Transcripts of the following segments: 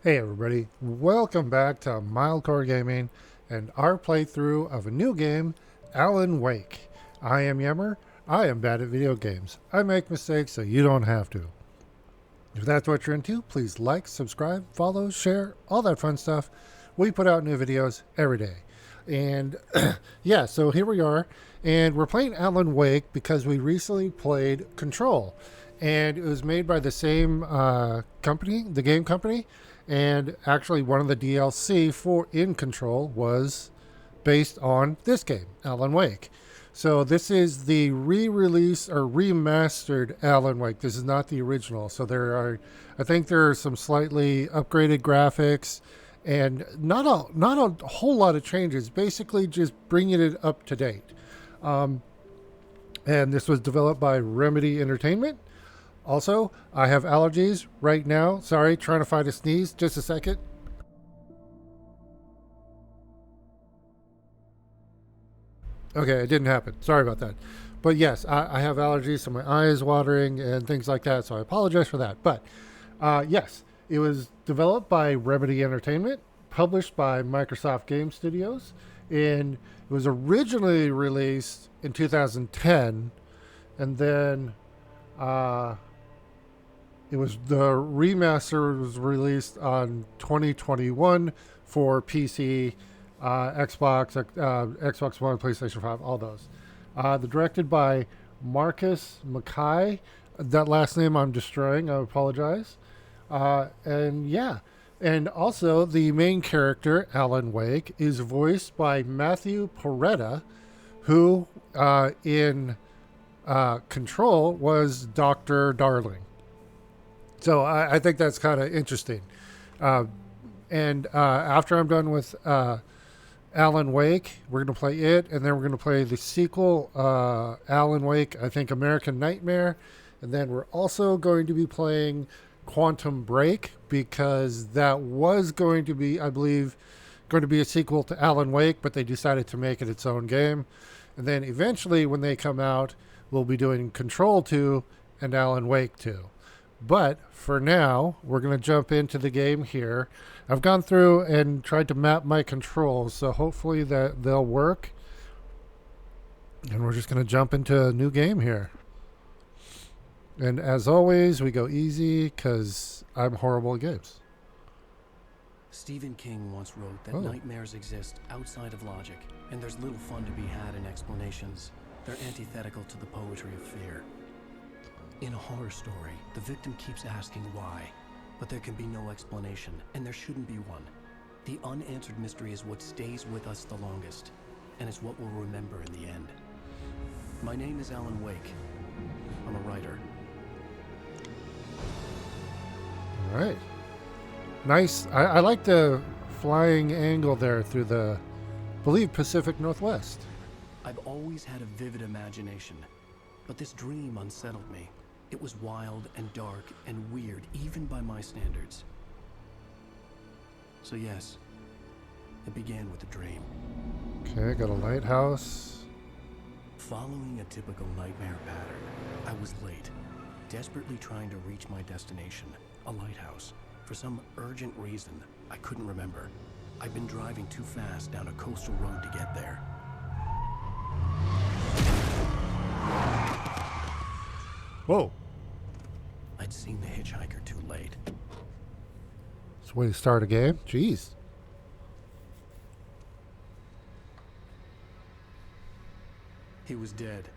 Hey everybody, welcome back to Mildcore Gaming and our playthrough of a new game, Alan Wake. I am Yemmer. I am bad at video games. I make mistakes so you don't have to. If that's what you're into, please like, subscribe, follow, share, all that fun stuff. We put out new videos every day. And yeah, so here we are. And we're playing Alan Wake because we recently played Control. And it was made by the same company, the game company. And actually, one of the DLC for In Control was based on this game, Alan Wake. So this is the re-release or remastered Alan Wake. This is not the original. So I think there are some slightly upgraded graphics, and not a whole lot of changes. Basically, just bringing it up to date. And this was developed by Remedy Entertainment. Also, I have allergies right now. Sorry, trying to find a sneeze. Just a second. Okay, it didn't happen. Sorry about that. But yes, I have allergies, so my eye is watering and things like that. So I apologize for that. But yes, it was developed by Remedy Entertainment, published by Microsoft Game Studios, and it was originally released in 2010, and then uh, it was the remaster was released on 2021 for PC, Xbox One, PlayStation 5, all those. They're directed by Marcus Mackay. That last name I'm destroying. I apologize. And yeah, and also the main character, Alan Wake, is voiced by Matthew Porretta, who in Control was Dr. Darling. So I think that's kind of interesting. Uh, and after I'm done with Alan Wake, we're going to play it, and then we're going to play the sequel, Alan Wake, I think American Nightmare. And then we're also going to be playing Quantum Break because that was going to be, I believe, going to be a sequel to Alan Wake, but they decided to make it its own game. And then eventually, when they come out, we'll be doing Control 2 and Alan Wake 2. But for now, we're going to jump into the game here. I've gone through and tried to map my controls, so hopefully that they'll work. And we're just going to jump into a new game here. And as always, we go easy because I'm horrible at games. Stephen King once wrote that Oh, nightmares exist outside of logic, and there's little fun to be had in explanations. They're antithetical to the poetry of fear. In a horror story, the victim keeps asking why, but there can be no explanation, and there shouldn't be one. The unanswered mystery is what stays with us the longest, and it's what we'll remember in the end. My name is Alan Wake. I'm a writer. all right. Nice. I like the flying angle there through the, I believe, Pacific Northwest. I've always had a vivid imagination, but this dream unsettled me. It was wild and dark and weird, even by my standards. So yes, it began with a dream. Okay, got a lighthouse. Following a typical nightmare pattern, I was late, desperately trying to reach my destination, a lighthouse. For some urgent reason, I couldn't remember. I'd been driving too fast down a coastal road to get there. Whoa. I'd seen the hitchhiker too late. It's a way to start a game. Jeez. He was dead.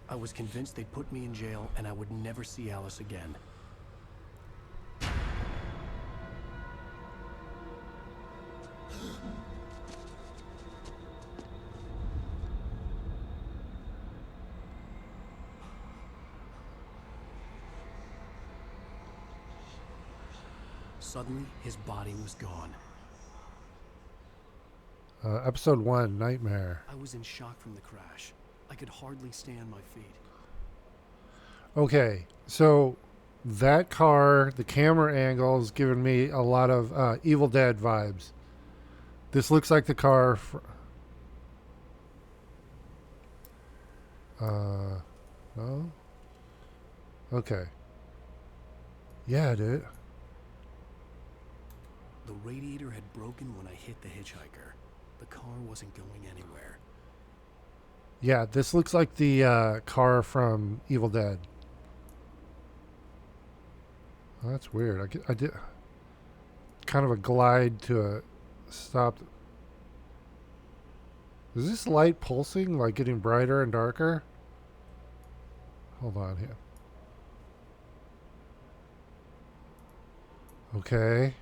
I was convinced they'd put me in jail and I would never see Alice again. Suddenly, his body was gone. Episode 1, Nightmare. I was in shock from the crash. I could hardly stay on my feet. Okay, so that car, the camera angle is giving me a lot of Evil Dead vibes. This looks like the car. No? Okay. Yeah, dude. The radiator had broken when I hit the hitchhiker. The car wasn't going anywhere. Yeah, this looks like the car from Evil Dead. Oh, that's weird. I did kind of a glide to a stop. Is this light pulsing, like getting brighter and darker? Hold on here. Okay.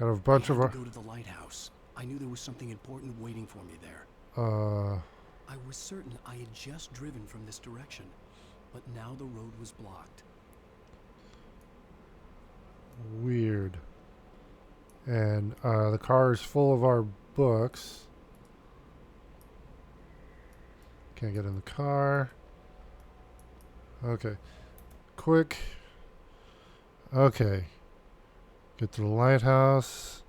Got a bunch I of had to go to the lighthouse. I knew there was something important waiting for me there. I was certain I had just driven from this direction, but now the road was blocked. Weird. And the car is full of our books. Can't get in the car. Okay. Quick. Okay. Get to the lighthouse.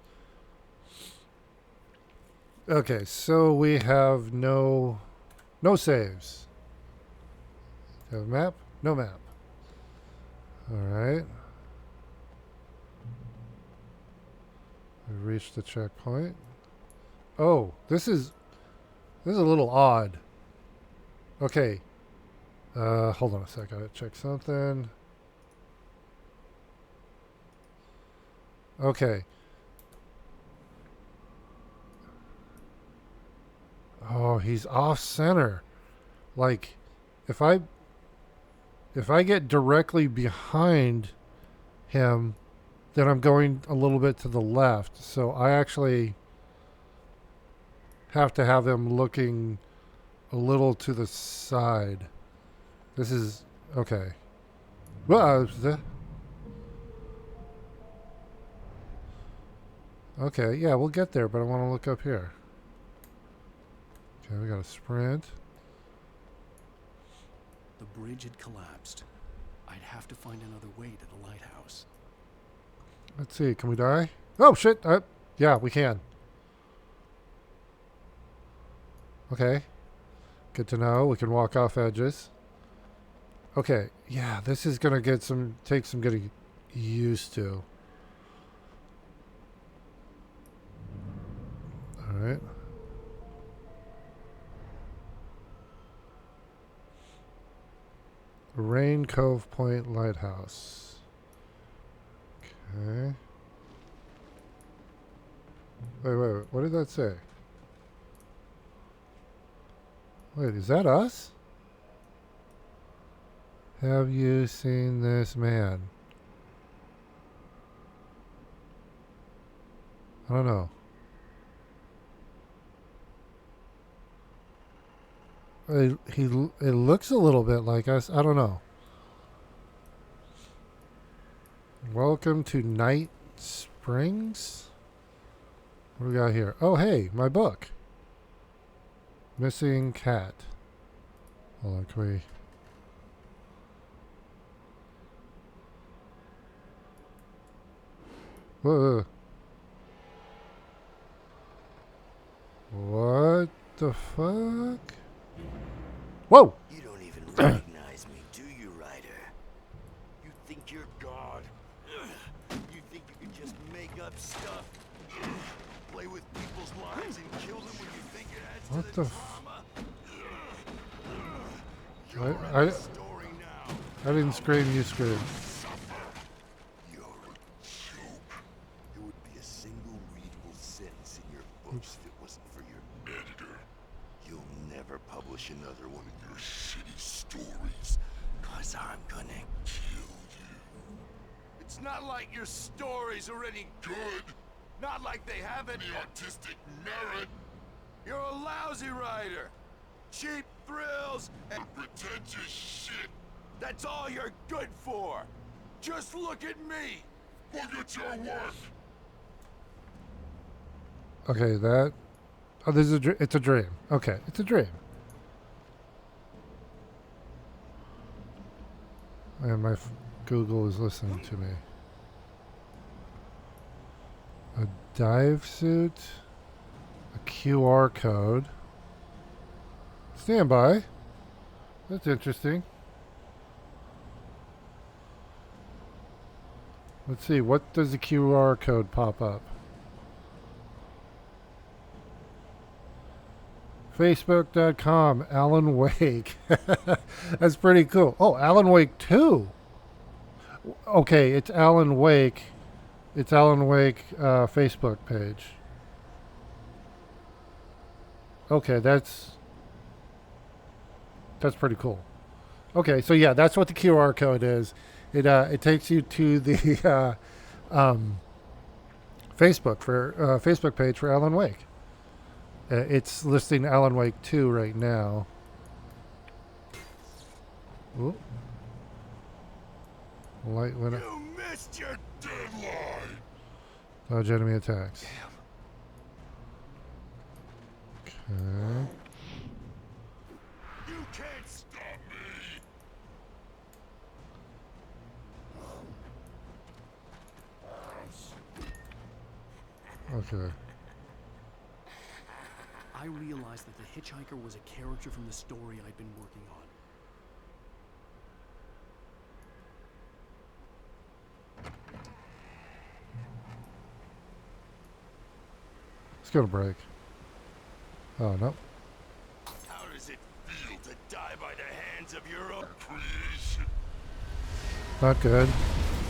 Okay, so we have no saves. Have a map? No map. Alright. We reached the checkpoint. Oh, this is a little odd. Okay. Hold on a sec. I gotta check something. Okay. Oh, he's off center. Like, if I get directly behind him, then I'm going a little bit to the left. So I actually have to have him looking a little to the side. This is okay. Well, okay, yeah, we'll get there, but I want to look up here. Okay, we got a sprint. The bridge had collapsed. I'd have to find another way to the lighthouse. Let's see, can we die? Oh, shit! Yeah, we can. Okay. Good to know. We can walk off edges. Okay, yeah, this is gonna take some getting used to. Alright. Rain Cove Point Lighthouse. Okay. Wait. What did that say? Wait, is that us? Have you seen this man? I don't know. It looks a little bit like us. I don't know. Welcome to Night Springs. What do we got here? Oh, hey, my book. Missing cat. Hold on, can we... Whoa. What the fuck? Whoa! You don't even recognize me, do you, Ryder? You think you're God? You think you can just make up stuff? Play with people's lives and kill them when you think it adds What to the the drama? I You're in the story now. I didn't scream, you screamed. You're a joke. There would be a single readable sentence in your books if it wasn't for your editor. You'll never publish another one of your shitty stories, 'cause I'm gonna kill you. It's not like your stories are any good. Not like they have any artistic merit. You're a lousy writer. Cheap thrills and pretentious shit. That's all you're good for. Just look at me. Look at your work. Okay, that... Oh, this is it's a dream. Okay, it's a dream. And my Google is listening to me. A dive suit. A QR code. Standby. That's interesting. Let's see, what does the QR code pop up? Facebook.com, Alan Wake. That's pretty cool. Oh, Alan Wake 2. Okay, it's Alan Wake. It's Alan Wake Facebook page. Okay, that's pretty cool. Okay, so yeah, that's what the QR code is. It takes you to the Facebook page for Alan Wake. It's listing Alan Wake 2 right now. Ooh. Light went up. You missed your deadline! Dodge enemy attacks. Okay. You can't stop me! Okay. I realized that the hitchhiker was a character from the story I'd been working on. It's gonna break. Oh, no. How does it feel to die by the hands of your own creation? Not good.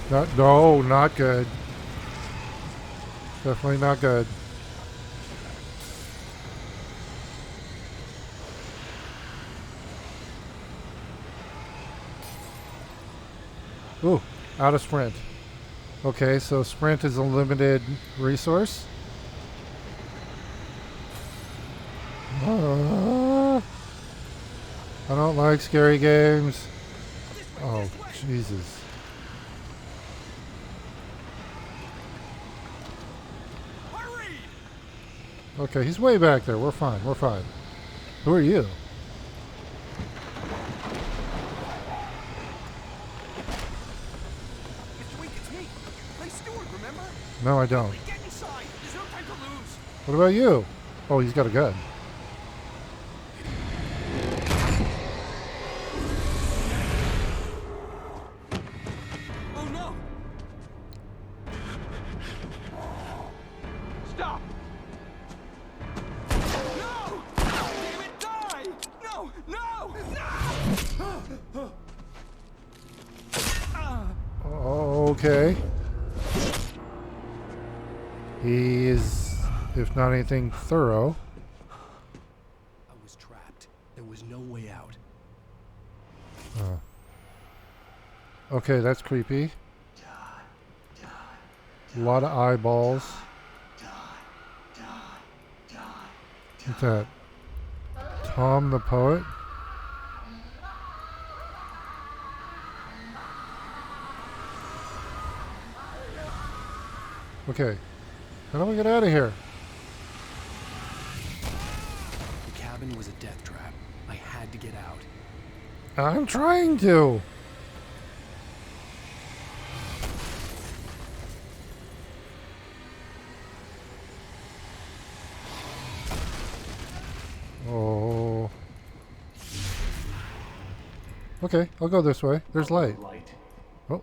Not good. Definitely not good. Ooh, out of sprint. Okay, so sprint is a limited resource. I don't like scary games. Oh, Jesus. Hurry! Okay, he's way back there. We're fine. We're fine. Who are you? Mr. Wink, it's me. Play Stewart, remember? No, I don't. Get inside. There's no time to lose. What about you? Oh, he's got a gun. Oh no! Stop! No! Damn it, die! No! No! No! Okay. He is, if not anything, thorough. I was trapped. There was no way out. Okay, that's creepy. A lot of eyeballs. What's that? Tom the Poet? Okay. How do we get out of here? The cabin was a death trap. I had to get out. I'm trying to. Oh. Okay, I'll go this way. There's light. Oh.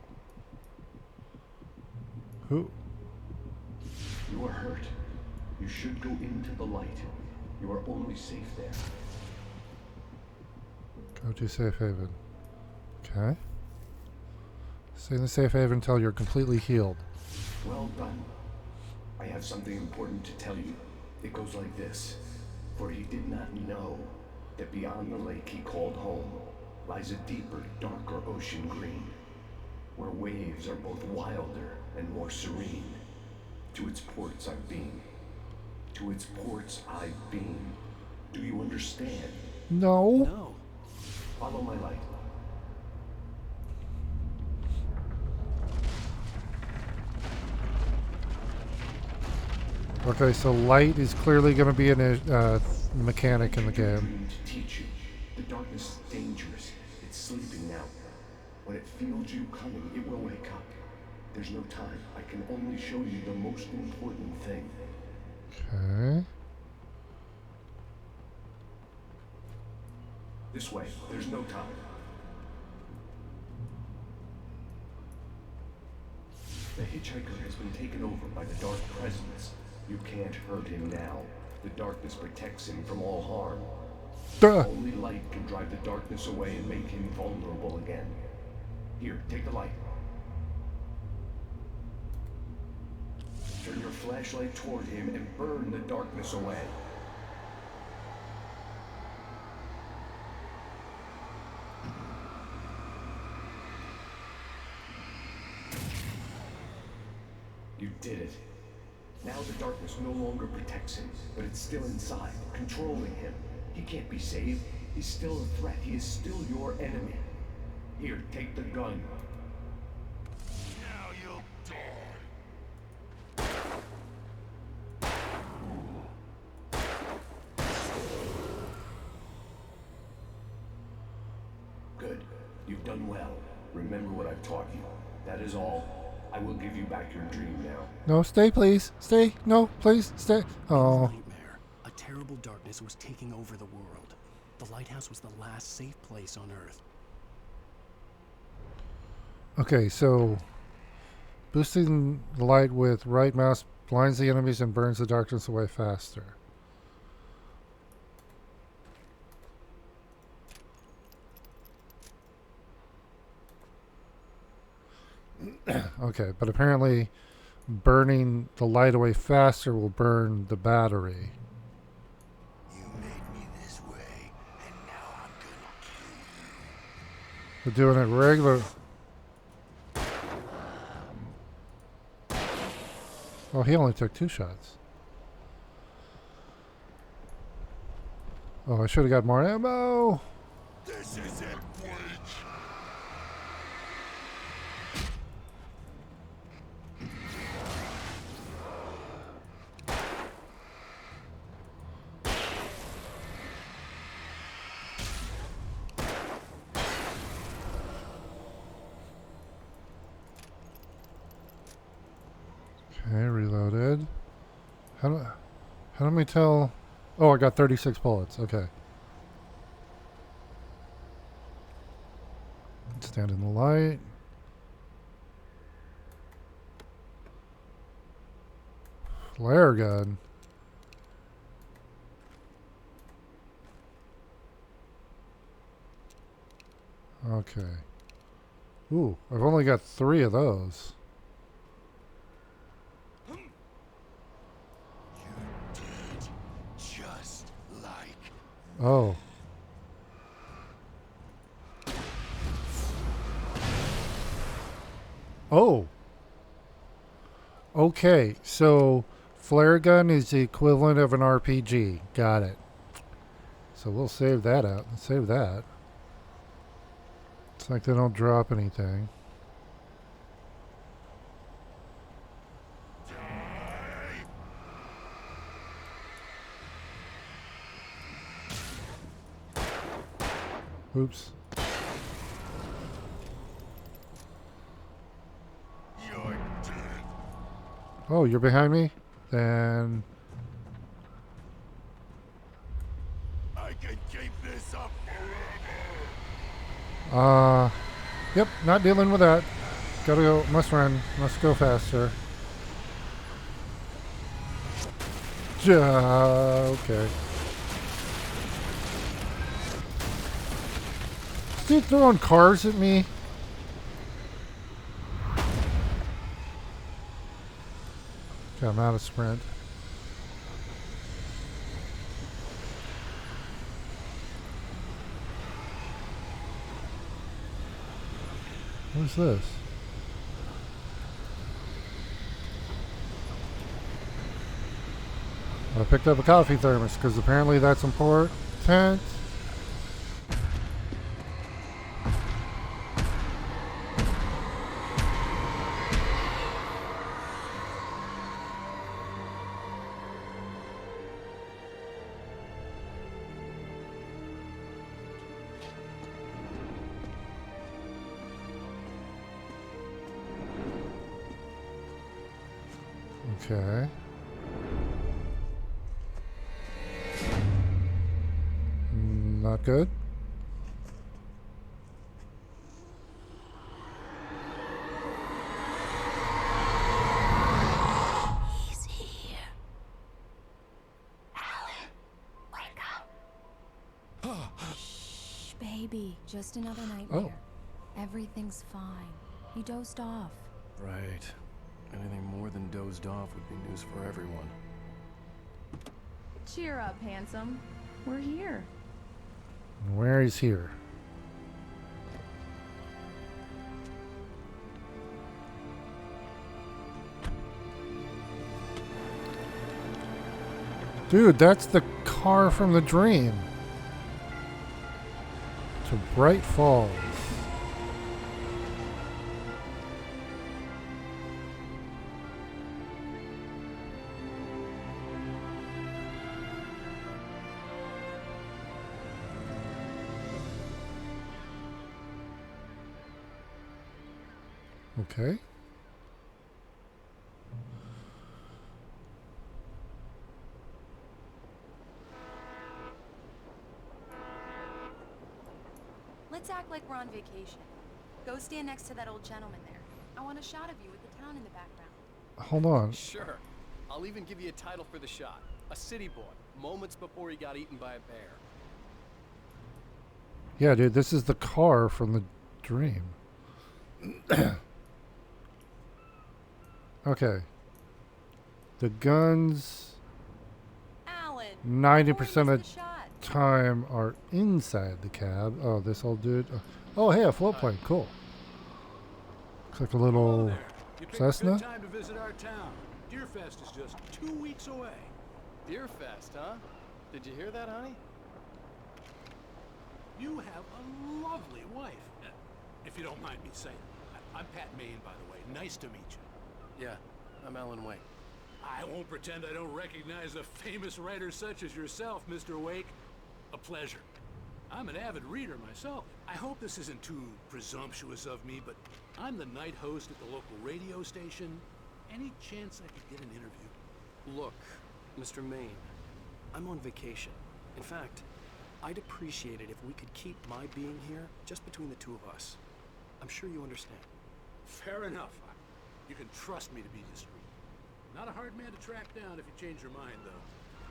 Who? You are hurt. You should go into the light. You are only safe there. Go to safe haven. Okay. Stay in the safe haven until you're completely healed. Well done. I have something important to tell you. It goes like this. For he did not know that beyond the lake he called home lies a deeper, darker ocean green, where waves are both wilder and more serene. To its ports I've been. To its ports I've been. Do you understand? No. No. Follow my light. Okay, so light is clearly going to be a mechanic in the Your game. dream to teach you. The darkness is dangerous. It's sleeping now. When it feels you coming, it will wake up. There's no time. I can only show you the most important thing. Okay. This way. There's no time. The hitchhiker has been taken over by the dark presence. You can't hurt him now. The darkness protects him from all harm. Duh. Only light can drive the darkness away and make him vulnerable again. Here, take the light. Turn your flashlight toward him and burn the darkness away. You did it. Now the darkness no longer protects him, but it's still inside, controlling him. He can't be saved. He's still a threat. He is still your enemy. Here, take the gun. Now you'll die. Good. You've done well. Remember what I've taught you. That is all. I will give you back your dream now. No, stay, please. Stay. No, please, stay. Oh. Nightmare. A terrible darkness was taking over the world. The lighthouse was the last safe place on Earth. Okay, so boosting the light with right mouse blinds the enemies and burns the darkness away faster. Okay, but apparently burning the light away faster will burn the battery. You made me this way, and now I'm gonna kill you. We're doing it regular. Oh, he only took 2 shots. Oh, I should have got more ammo. This isn't Bleach. Okay, reloaded. How do we tell? Oh, I got 36 bullets. Okay. Stand in the light. Flare gun. Okay. Ooh, I've only got 3 of those. Just like Oh. Oh. Okay, so flare gun is the equivalent of an RPG. Got it. So we'll save that out. Save that. It's like they don't drop anything. Oops. you're dead. Oh, you're behind me? Then... I can keep this up forever. Yep, not dealing with that. Gotta go, must run, must go faster. Okay. Is he throwing cars at me? Okay, I'm out of sprint. What's this? I picked up a coffee thermos because apparently that's important. Okay. Not good. He's here. Just another nightmare. Oh. Everything's fine. You dozed off. Right. Anything more than dozed off would be news for everyone. Cheer up, handsome. We're here. Where is here? Dude, that's the car from the dream. To Bright Falls. Okay. Let's act like we're on vacation. Go stand next to that old gentleman there. I want a shot of you with the town in the background. Hold on. Sure. I'll even give you a title for the shot. A city boy, moments before he got eaten by a bear. Yeah, dude, this is the car from the dream. Okay. The guns Alan! 90% of the the shot. time are inside the cab. Oh, this old dude. Oh, hey, a float plane. Cool. Looks like a little You picked Cessna. a good time to visit our town. Deerfest is just 2 weeks away. Deerfest, huh? Did you hear that, honey? You have a lovely wife. If you don't mind me saying. I'm Pat Maine, by the way. Nice to meet you. Yeah, I'm Alan Wake. I won't pretend I don't recognize a famous writer such as yourself, Mr. Wake. A pleasure. I'm an avid reader myself. I hope this isn't too presumptuous of me, but I'm the night host at the local radio station. Any chance I could get an interview? Look, Mr. Maine, I'm on vacation. In fact, I'd appreciate it if we could keep my being here just between the two of us. I'm sure you understand. Fair enough. You can trust me to be discreet. Not a hard man to track down if you change your mind, though.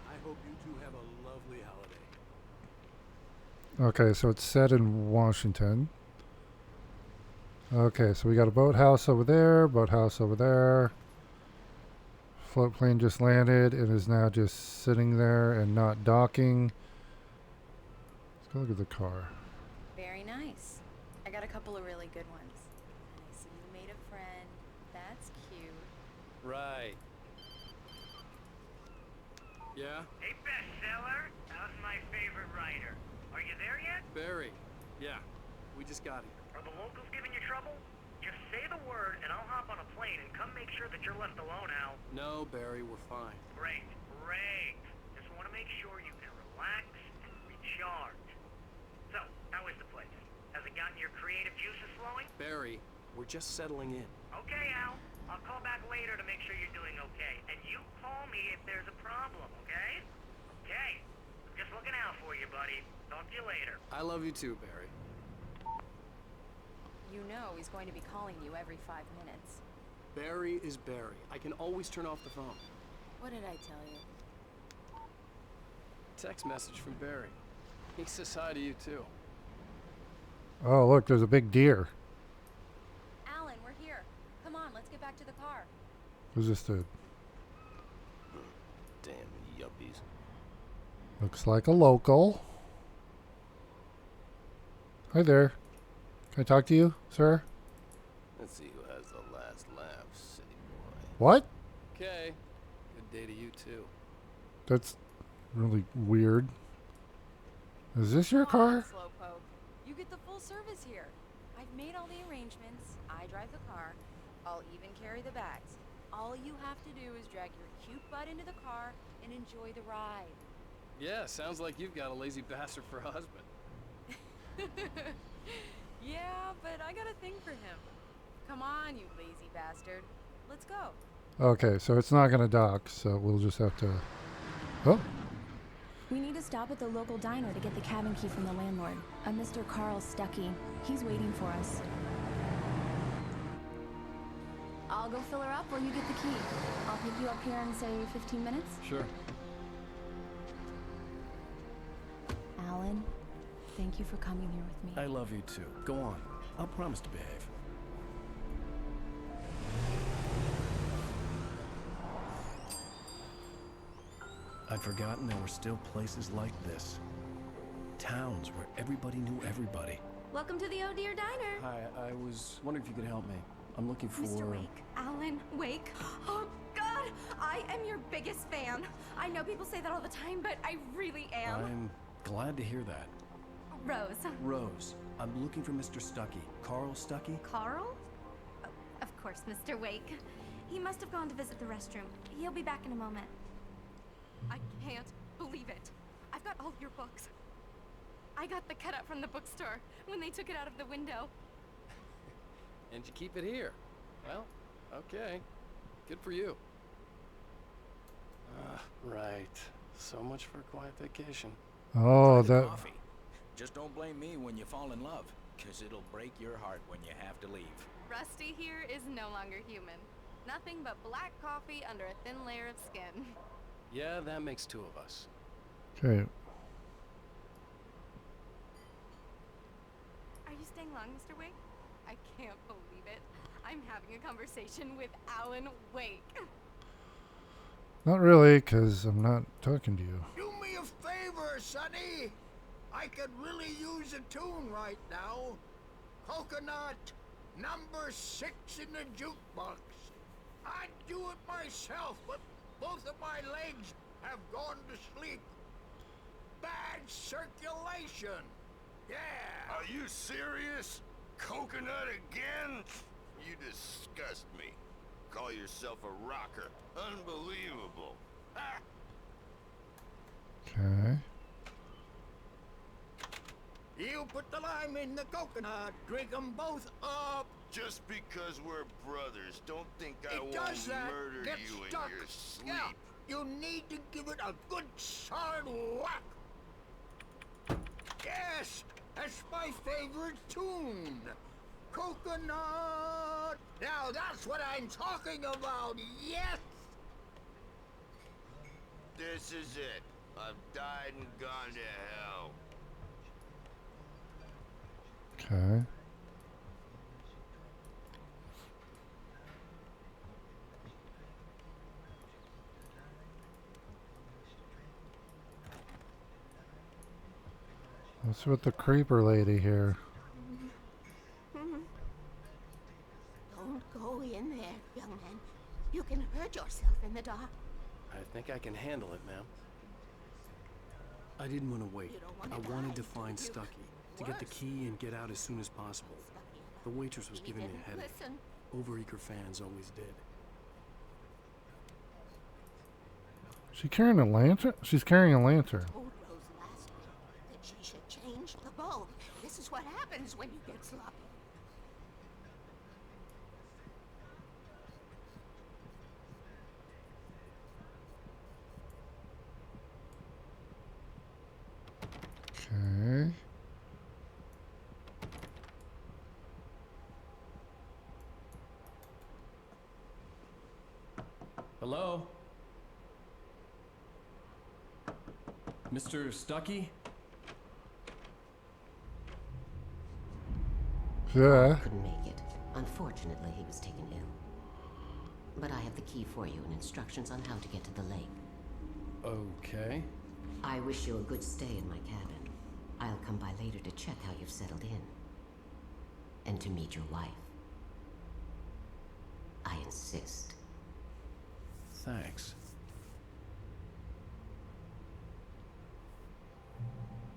I hope you two have a lovely holiday. Okay, so it's set in Washington. Okay, so we got a boathouse over there. Float plane just landed and is now just sitting there and not docking. Let's go look at the car. Very nice. I got a couple of really good ones. I see you made a friend. That's cute. Right. Yeah? Hey, bestseller. How's my favorite writer? Are you there yet? Barry. Yeah. We just got here. Are the locals giving you trouble? Just say the word, and I'll hop on a plane and come make sure that you're left alone, Al. No, Barry, we're fine. Great, great. Just want to make sure you can relax and recharge. So, how is the place? Has it gotten your creative juices flowing? Barry, we're just settling in. Okay, Al. I'll call back later to make sure you're doing okay. And you call me if there's a problem, okay? Okay. I'm just looking out for you, buddy. Talk to you later. I love you too, Barry. You know he's going to be calling you every 5 minutes. Barry is Barry. I can always turn off the phone. What did I tell you? Text message from Barry. He says hi to you too. Oh, look, there's a big deer. Alan, we're here. Come on, let's get back to the car. Who's this dude? Damn yuppies. Looks like a local. Hi there. Can I talk to you, sir? Let's see who has the last laugh, city boy. What? Okay. Good day to you too. That's really weird. Is this your Come on, car? Slowpoke. You get the full service here. I've made all the arrangements. I drive the car. I'll even carry the bags. All you have to do is drag your cute butt into the car and enjoy the ride. Yeah, sounds like you've got a lazy bastard for a husband. Yeah, but I got a thing for him. Come on, you lazy bastard. Let's go. Okay, so it's not going to dock, so we'll just have to... Oh, We need to stop at the local diner to get the cabin key from the landlord, a Mr. Carl Stuckey. He's waiting for us. I'll go fill her up while you get the key. I'll pick you up here in, say, 15 minutes. Sure. Alan, Thank you for coming here with me. I love you too. Go on. I'll promise to behave. I'd forgotten there were still places like this. Towns where everybody knew everybody. Welcome to the Oh Dear Diner. Hi, I was wondering if you could help me. I'm looking for... Mr. Wake, Alan Wake. Oh, God! I am your biggest fan. I know people say that all the time, but I really am. I'm glad to hear that. Rose. Rose, I'm looking for Mr. Stuckey. Carl Stuckey? Carl? Oh, of course, Mr. Wake. He must have gone to visit the restroom. He'll be back in a moment. I can't believe it. I've got all your books. I got the cutout from the bookstore when they took it out of the window. And you keep it here. Well, okay. Good for you. Right. So much for a quiet vacation. Oh, Try the that. coffee. Just don't blame me when you fall in love, because it'll break your heart when you have to leave. Rusty here is no longer human. Nothing but black coffee under a thin layer of skin. Yeah, that makes two of us. Okay. Are you staying long, Mr. Wake? I can't believe it. I'm having a conversation with Alan Wake. Not really, because I'm not talking to you. Do me a favor, Sonny. I could really use a tune right now. Coconut, number 6 in the jukebox. I'd do it myself, but both of my legs have gone to sleep. Bad circulation. Yeah. Are you serious? Coconut again? You disgust me. Call yourself a rocker. Unbelievable. Ha! Okay. You put the lime in the coconut. Drink 'em both up. Just because we're brothers, don't think I It won't does that. murder Get you stuck. in your sleep. Yeah. You need to give it a good solid whack. Yes, that's my favorite tune. Coconut. Now that's what I'm talking about. Yes. This is it. I've died and gone to hell. Okay. What's with the creeper lady here? Don't go in there, young man. You can hurt yourself in the dark. I think I can handle it, ma'am. I didn't want to wait. You don't want I to wanted die, to find do you? Stuckey, to get the key and get out as soon as possible. The waitress was He giving me didn't a headache. listen. Overeager fans always did. She carrying a lantern? She's carrying a lantern. Told Rose last week that she should change the bulb. This is what happens when you get sloppy. Okay. Hello? Mr. Stuckey? Yeah. Couldn't make it. Unfortunately, he was taken ill. But I have the key for you and instructions on how to get to the lake. Okay. I wish you a good stay in my cabin. I'll come by later to check how you've settled in. And to meet your wife. I insist. Thanks.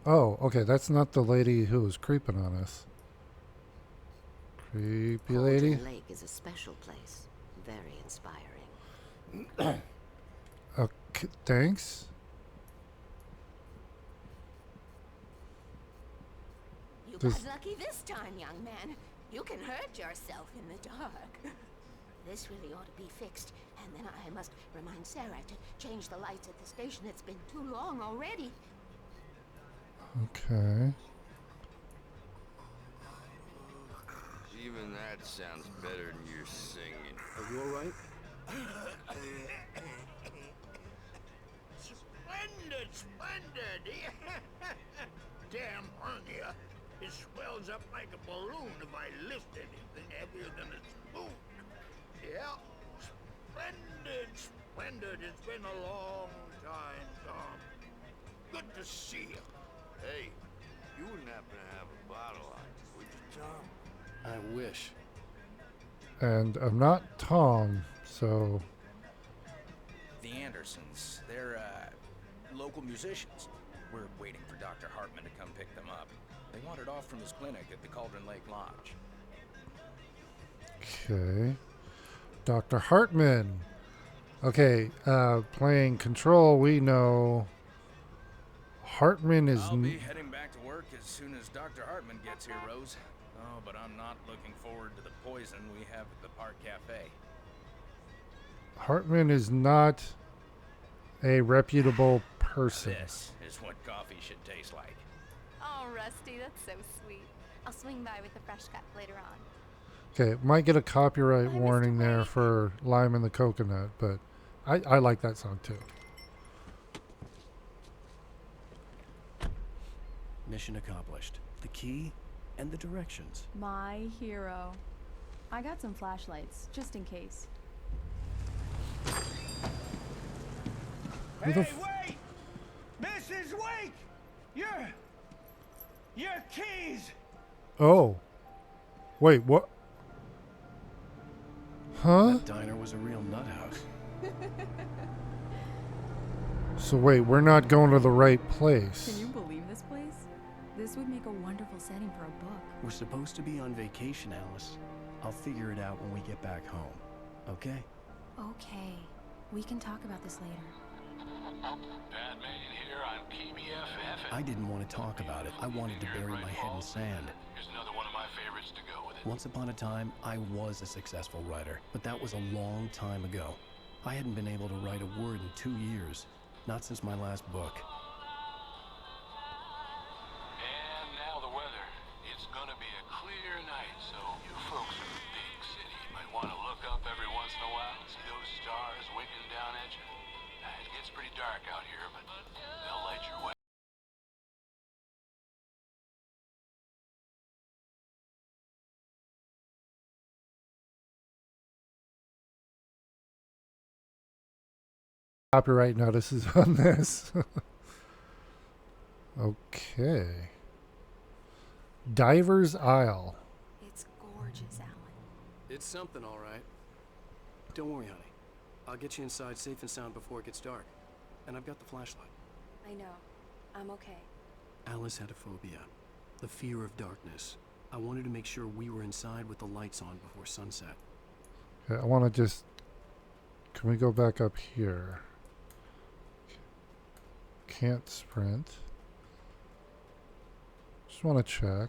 Oh, okay. That's not the lady who was creeping on us. Creepy lady. Halton Lake is a special place. Very inspiring. Okay, thanks. You Does- got lucky this time, young man. You can hurt yourself in the dark. This really ought to be fixed. And then I must remind Sarah to change the lights at the station. It's been too long already. Okay. Even that sounds better than your singing. Are you all right? Splendid, splendid. damn hernia. It swells up like a balloon if I lift anything heavier than a spoon. Yeah, splendid, splendid. It's been a long time, Tom. Good to see you. Hey, you wouldn't happen to have a bottle on you, would you, Tom? I wish. And I'm not Tom, so The Andersons, they're, local musicians. We're waiting for Dr. Hartman to come pick them up. They wandered off from his clinic at the Cauldron Lake Lodge. okay. Dr. Hartman. Okay, playing Control, we know Hartman is. I'll be heading back to work as soon as Dr. Hartman gets here, Rose. Oh, but I'm not looking forward to the poison we have at the Park Cafe. Hartman is not a reputable person. This is what coffee should taste like. Oh, Rusty, that's so sweet. I'll swing by with the fresh cut later on. Okay, might get a copyright warning there for Lime and the Coconut, but I like that song too. Mission accomplished. The key and the directions. My hero. I got some flashlights, just in case. Who the Wait! Mrs. Wake! Your keys! Oh. Wait, what? Huh? That diner was a real nut house. So wait, we're not going to the right place. Can you believe this place? This would make a wonderful setting for a book. We're supposed to be on vacation, Alice. I'll figure it out when we get back home. Okay? Okay. We can talk about this later. Bad man here on PBFF. I didn't want to talk about it. I wanted to bury my head in sand. Here's another one of my favorites to go with it. Once upon a time, I was a successful writer, but that was a long time ago. I hadn't been able to write a word in 2 years. Not since my last book. And now the weather. It's gonna be a clear night, so you folks in the big city might want to look up every once in a while and see those stars winking down at you. It gets pretty dark out here, but they'll light your way. Copyright notices on this. Okay. Diver's Isle. It's gorgeous, Alan. It's something, all right. Don't worry, honey. I'll get you inside safe and sound before it gets dark. And I've got the flashlight. I know. I'm okay. Alice had a phobia. The fear of darkness. I wanted to make sure we were inside with the lights on before sunset. Okay, I want to just... Can we go back up here? Can't sprint. Just want to check.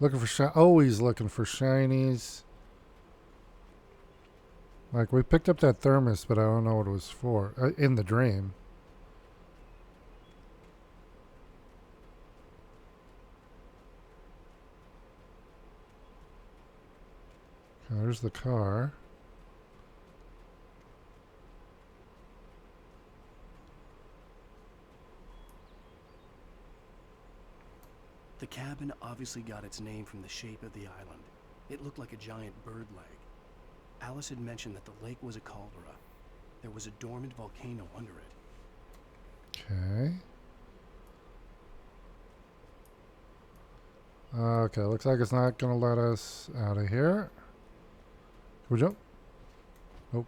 Looking for always looking for shinies. Like, we picked up that thermos, but I don't know what it was for. In the dream. Okay, there's the car. The cabin obviously got its name from the shape of the island. It looked like a giant bird leg. Alice had mentioned that the lake was a caldera. There was a dormant volcano under it. Okay. Okay, looks like it's not gonna let us out of here. Can we jump? Nope.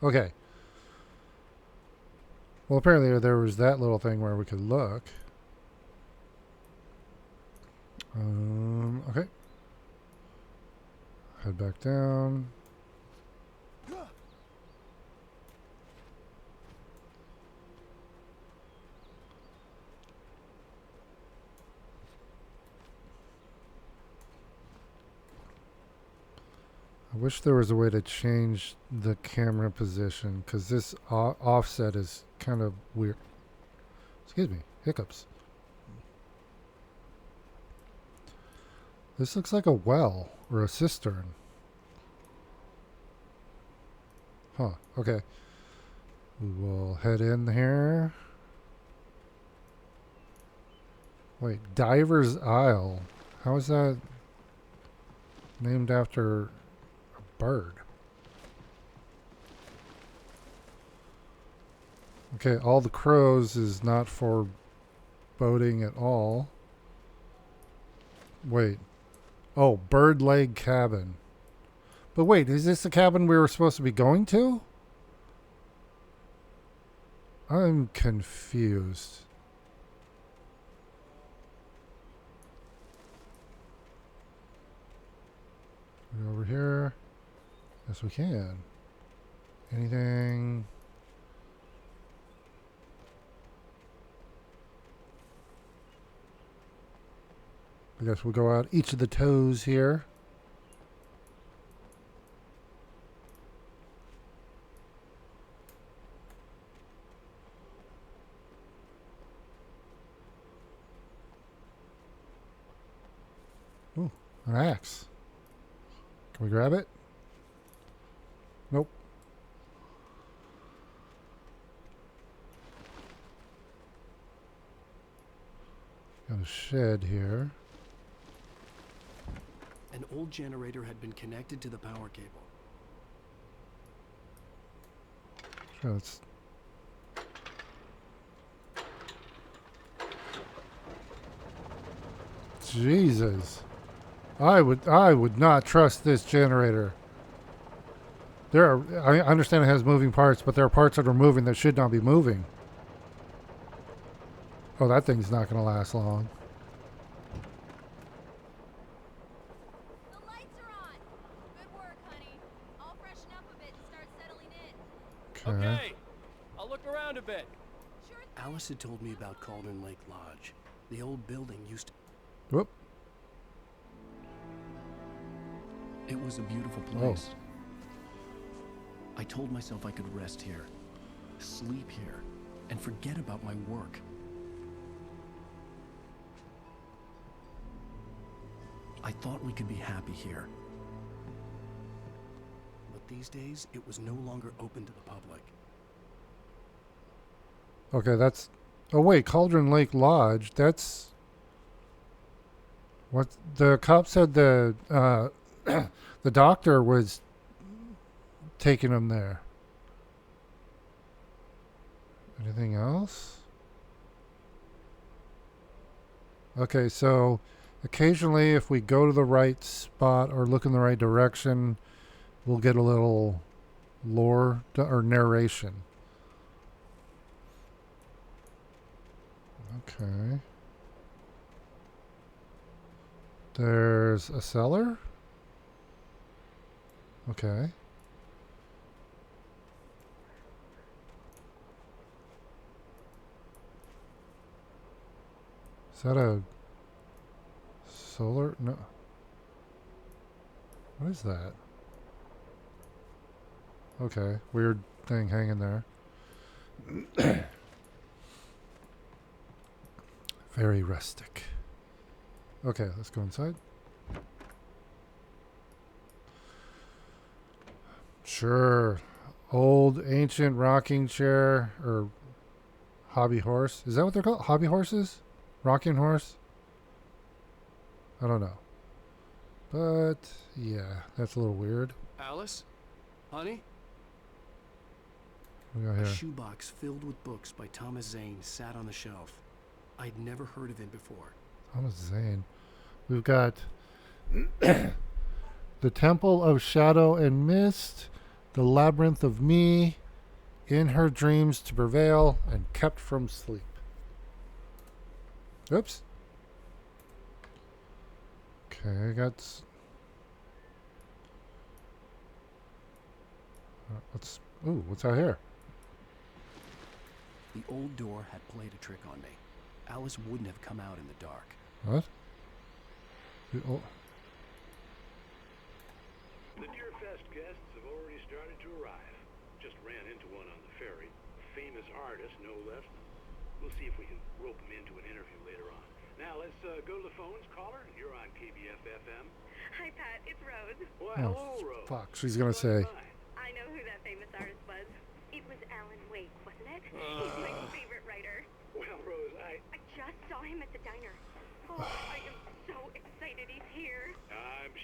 Okay. Well, apparently there was that little thing where we could look. Okay. Head back down. I wish there was a way to change the camera position, because this offset is kind of weird. Excuse me, hiccups. This looks like a well or a cistern. Huh, okay. We will head in here. Wait, Diver's Isle. How is that named after a bird? Okay, All the Crows is not for boating at all. Wait. Oh, Bird Leg Cabin. But wait, is this the cabin we were supposed to be going to? I'm confused. Go over here. Yes, we can. Anything? I guess we'll go out each of the toes here. Ooh, an axe. Can we grab it? Nope. Got a shed here. An old generator had been connected to the power cable. Sure, let's... Jesus. I would not trust this generator. I understand it has moving parts, but there are parts that are moving that should not be moving. Oh, that thing's not going to last long. The lights are on. Good work, honey. I'll freshen up a bit and start settling in. Okay. I'll look around a bit. Alice had told me about Cauldron Lake Lodge. The old building used to... Whoop. It was a beautiful place. I told myself I could rest here, sleep here, and forget about my work. I thought we could be happy here. But these days, it was no longer open to the public. Okay, that's... Oh, wait, Cauldron Lake Lodge, that's... What? The cop said the doctor was taking him there. Anything else? Okay, so occasionally if we go to the right spot or look in the right direction, we'll get a little lore or narration. Okay. There's a cellar? Okay. Is that a solar? No. What is that? Okay, weird thing hanging there. Very rustic. Okay, let's go inside. Sure. Old, ancient rocking chair or hobby horse. Is that what they're called? Hobby horses? Rocking horse? I don't know. But, yeah, that's a little weird. Alice? Honey? What do we got A here? shoebox filled with books by Thomas Zane sat on the shelf. I'd never heard of him before. Thomas Zane. We've got The Temple of Shadow and Mist, The Labyrinth of Me, In Her Dreams to Prevail, and Kept from Sleep. Oops. Okay, I got... what's out here? The old door had played a trick on me. Alice wouldn't have come out in the dark. What? Oh. The Deerfest guests have already started to arrive. Just ran into one on the ferry. Famous artist, no less. We'll see if we can rope him into an interview later on. Now let's go to the phones. Caller, you're on KBF-FM. Hi, Pat. It's Rose. Well, Oh, hello, Rose. fuck. She's gonna say... I know who that famous artist was. It was Alan Wake, wasn't it? He's my favorite writer. Well, Rose, I just saw him at the diner.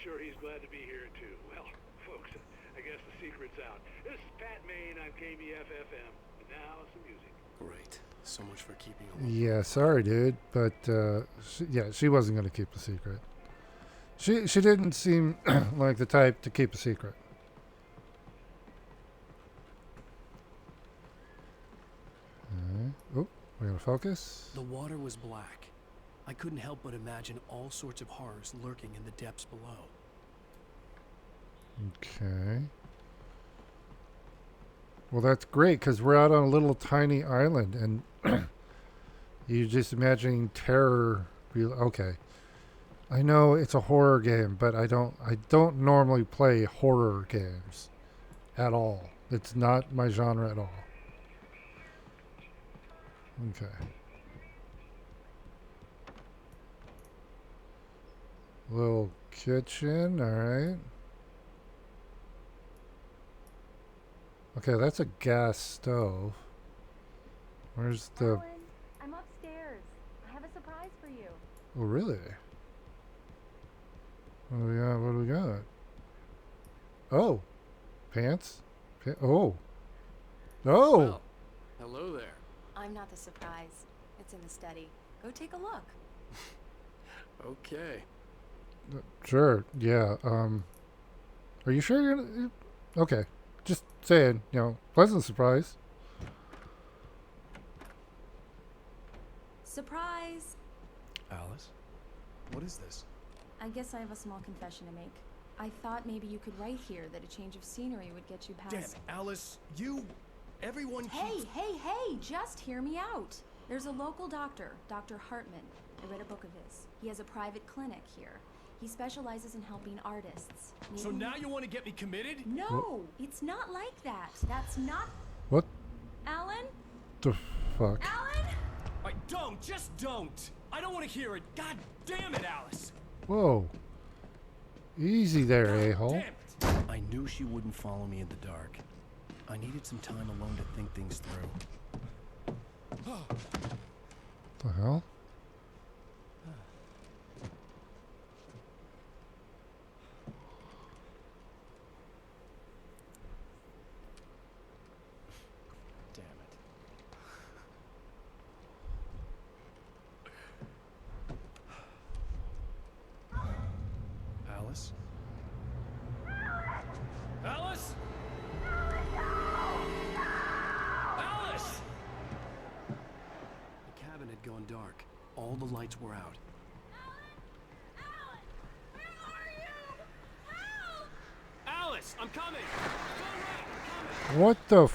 sure he's glad to be here too. Well, folks, I guess the secret's out. This is Pat Maine on KBFFM. And now some music. Great. So much for keeping a Yeah, sorry, dude, but she wasn't gonna keep a secret. She didn't seem like the type to keep a secret. Oh, we gotta focus. The water was black. I couldn't help but imagine all sorts of horrors lurking in the depths below. Okay. Well, that's great because we're out on a little tiny island, and you're just imagining terror. Okay, I know it's a horror game, but I don't normally play horror games at all. It's not my genre at all. Okay. Little kitchen, all right. Okay, that's a gas stove. Where's the... Alan, I'm upstairs. I have a surprise for you. Oh, really? What do we got? What do we got? Oh. Pants? Oh. Oh! Well, hello there. I'm not the surprise. It's in the study. Go take a look. Okay. Sure, yeah. Are you sure you're gonna... Okay. Just saying, pleasant surprise. Surprise! Alice? What is this? I guess I have a small confession to make. I thought maybe you could write here that a change of scenery would get you past... Damn it, Alice, everyone Hey, hey, just hear me out. There's a local doctor, Dr. Hartman. I read a book of his. He has a private clinic here. He specializes in helping artists. So now you want to get me committed? No, it's not like that. That's not... What Alan? the fuck? Alan? Just don't! I don't want to hear it. God damn it, Alice! Whoa. Easy there, a-hole. I knew she wouldn't follow me in the dark. I needed some time alone to think things through. The hell? Damn it. Alice? Alice? Alice! The cabin had gone dark. All the lights were out. Alice, I'm coming! What the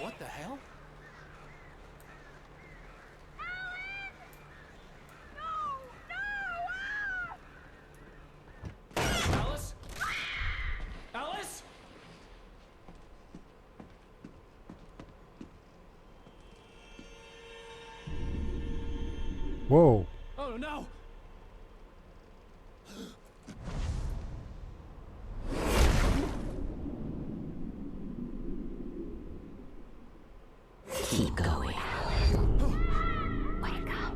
What the hell? Alice? Alice? Whoa. Oh no! Keep going. Wake up.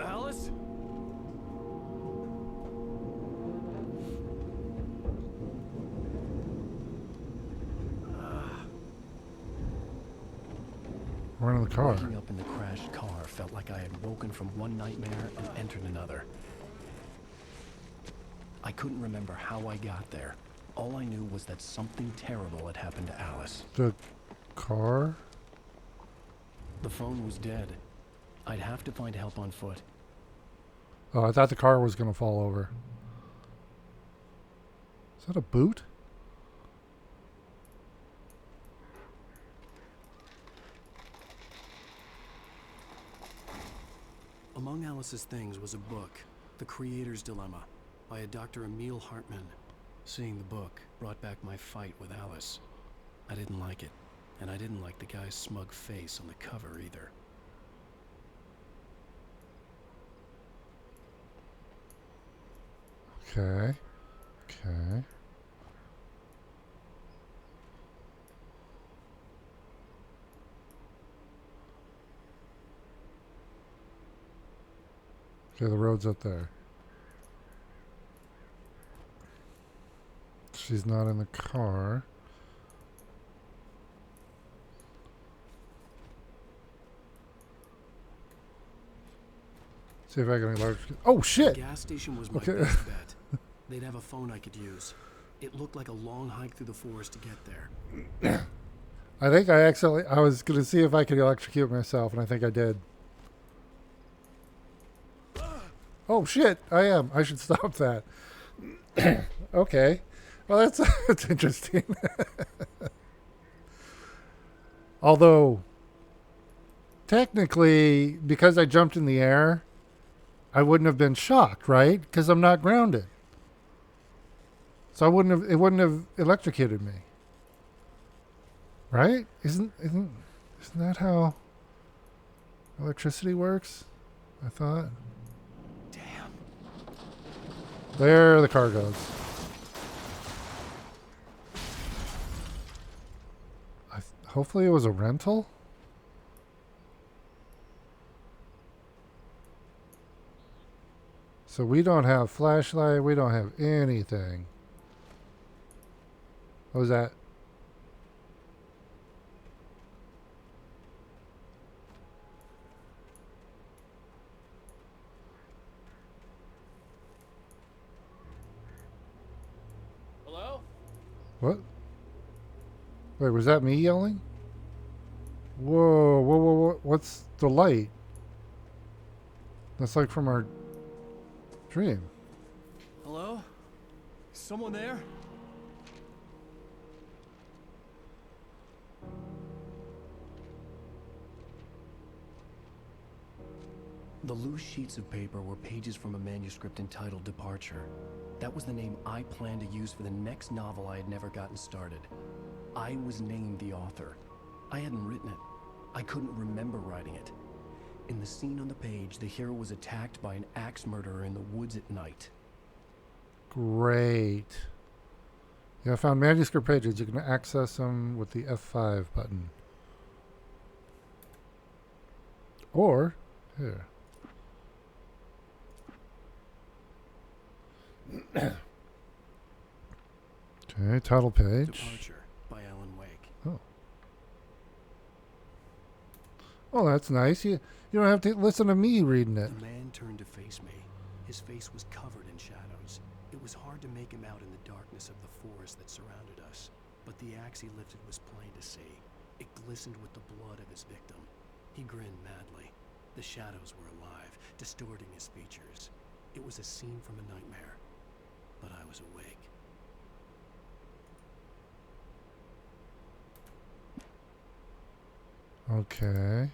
Alice? We're in the car. Waking up in the crashed car felt like I had woken from one nightmare and entered another. I couldn't remember how I got there. All I knew was that something terrible had happened to Alice. The car? The phone was dead. I'd have to find help on foot. Oh, I thought the car was gonna fall over. Is that a boot? Among Alice's things was a book, The Creator's Dilemma, by a Dr. Emil Hartman. Seeing the book brought back my fight with Alice. I didn't like it, and I didn't like the guy's smug face on the cover either. Okay. Okay. Okay, the road's up there. She's not in the car. See if I can enlarge. Oh shit! The gas station was my Okay. best bet. They'd have a phone I could use. It looked like a long hike through the forest to get there. I think I was gonna see if I could electrocute myself, and I think I did. Oh shit! I am. I should stop that. Okay. Well, that's interesting. Although, technically, because I jumped in the air, I wouldn't have been shocked, right? Because I'm not grounded. So it wouldn't have electrocuted me. Right? Isn't that how electricity works? I thought. Damn. There the car goes. Hopefully it was a rental. So we don't have flashlight. We don't have anything. What was that? Hello? What? Wait, was that me yelling? Whoa, whoa, whoa, whoa. What's the light? That's like from our dream. Hello? Someone there? The loose sheets of paper were pages from a manuscript entitled Departure. That was the name I planned to use for the next novel I had never gotten started. I was named the author. I hadn't written it. I couldn't remember writing it. In the scene on the page, the hero was attacked by an axe murderer in the woods at night. Great. Yeah, I found manuscript pages. You can access them with the F5 button. Or, here. Okay, title page. Departure by Alan Wake. Oh. Oh, that's nice. You don't have to listen to me reading it. The man turned to face me. His face was covered in shadows. It was hard to make him out in the darkness of the forest that surrounded us. But the axe he lifted was plain to see. It glistened with the blood of his victim. He grinned madly. The shadows were alive, distorting his features. It was a scene from a nightmare. But I was awake. Okay.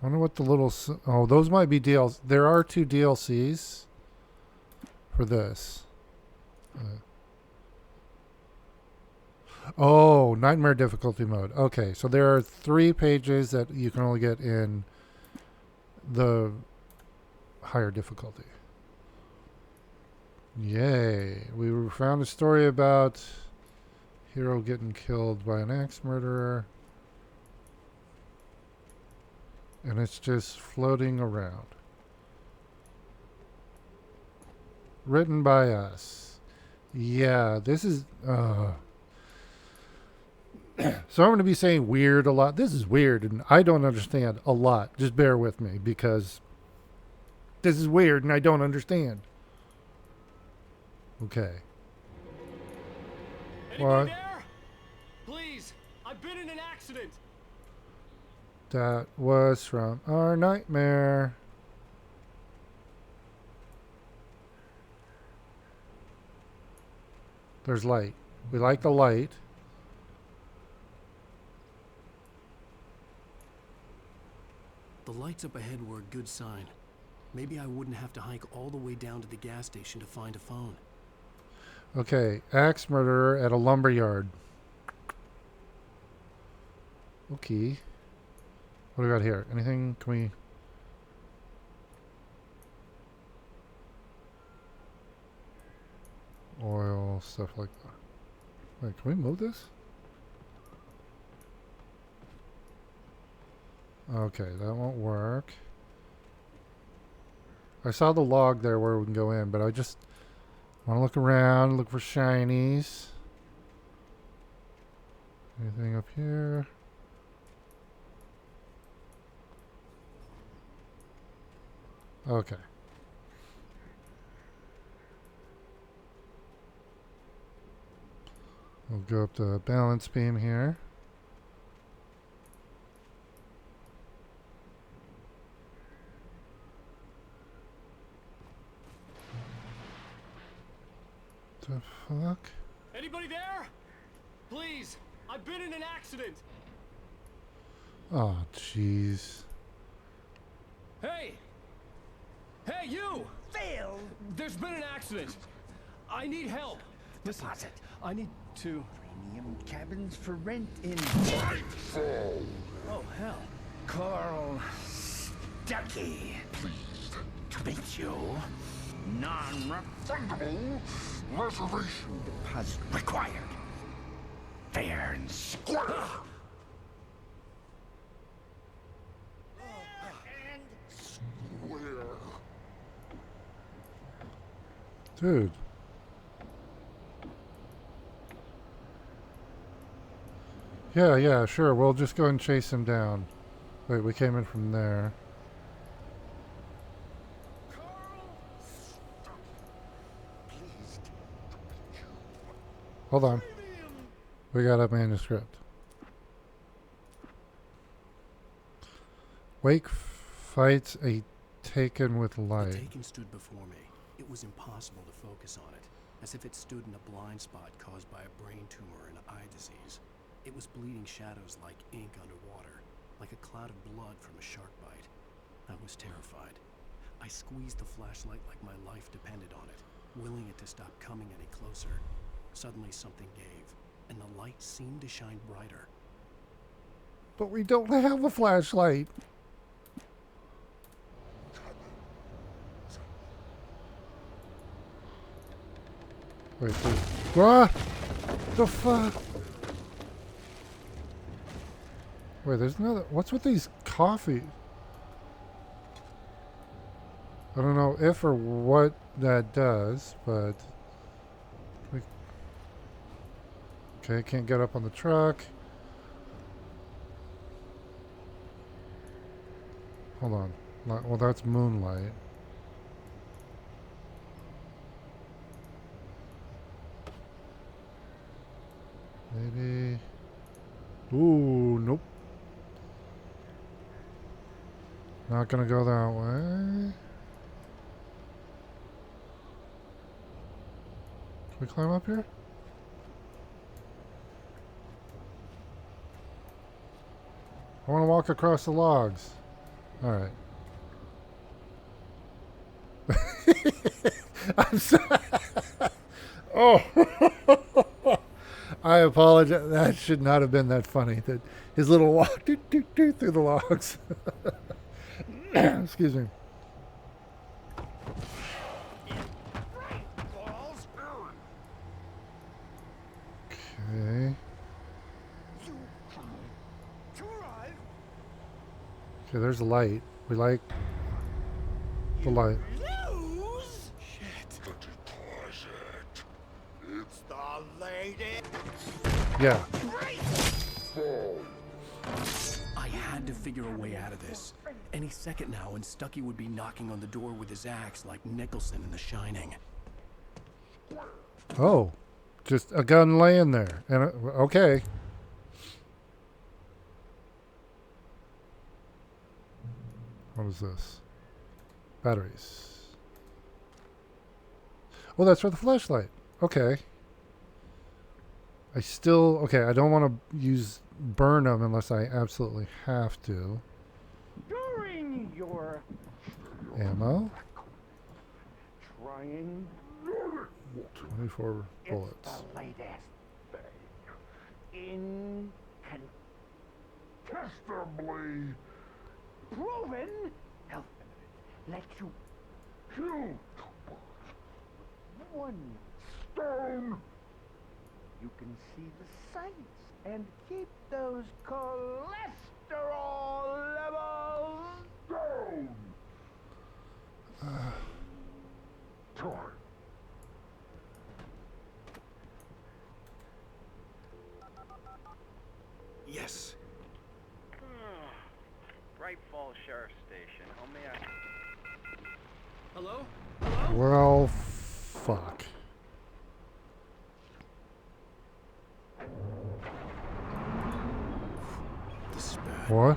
Wonder what the little... Oh, those might be DLCs. There are 2 DLCs for this. Oh, Nightmare difficulty mode. Okay, so there are 3 pages that you can only get in the higher difficulty. Yay. We found a story about hero getting killed by an axe murderer. And it's just floating around. Written by us. Yeah, this is... So I'm going to be saying weird a lot. This is weird, and I don't understand a lot. Just bear with me, because this is weird, and I don't understand. Okay. What? There? Please, I've been in an accident. That was from our nightmare. There's light. We like the light. The lights up ahead were a good sign. Maybe I wouldn't have to hike all the way down to the gas station to find a phone. Okay, axe murderer at a lumber yard. Okay. What do we got here? Anything? Can we... Oil, stuff like that. Wait, can we move this? Okay, that won't work. I saw the log there where we can go in, but I just want to look around, look for shinies. Anything up here? Okay. We'll go up the balance beam here. The fuck? Anybody there? Please, I've been in an accident. Oh, jeez. Hey! Hey, you! Phil! There's been an accident. I need help. Listen, I need to... Premium cabins for rent in Nightfall. Oh, hell. Carl Stuckey. Pleased to meet you. Non-refundable reservation deposit required. Fair and square. Dude. Yeah, sure. We'll just go and chase him down. Wait, we came in from there. Hold on. We got a manuscript. Wake fights a Taken with light. The Taken stood before me. It was impossible to focus on it, as if it stood in a blind spot caused by a brain tumor and eye disease. It was bleeding shadows like ink underwater, like a cloud of blood from a shark bite. I was terrified. I squeezed the flashlight like my life depended on it, willing it to stop coming any closer. Suddenly something gave, and the light seemed to shine brighter. But we don't have a flashlight. Wait, the fuck? Wait, there's another. What's with these coffee? I don't know if or what that does, but. Okay, can't get up on the truck. Hold on. Well, that's moonlight. Maybe. Ooh, nope. Not gonna go that way. Can we climb up here? I want to walk across the logs. Alright. I'm sorry. Oh. I apologize. That should not have been that funny. That his little walk through the logs. Excuse me. Okay. Okay, there's a light. We like the light. Shit. It's the lady. Yeah. I had to figure a way out of this. Any second now, and Stucky would be knocking on the door with his axe like Nicholson in The Shining. Oh, just a gun laying there. And okay. What is this? Batteries. Oh, that's for the flashlight. Okay. Okay, I don't want to burn them unless I absolutely have to. During your Ammo. trying 24 bullets. It's the latest thing. Incontestably proven health benefits let you kill one stone. You can see the sights and keep those cholesterol levels down. Hello? Well, fuck. This is bad. What?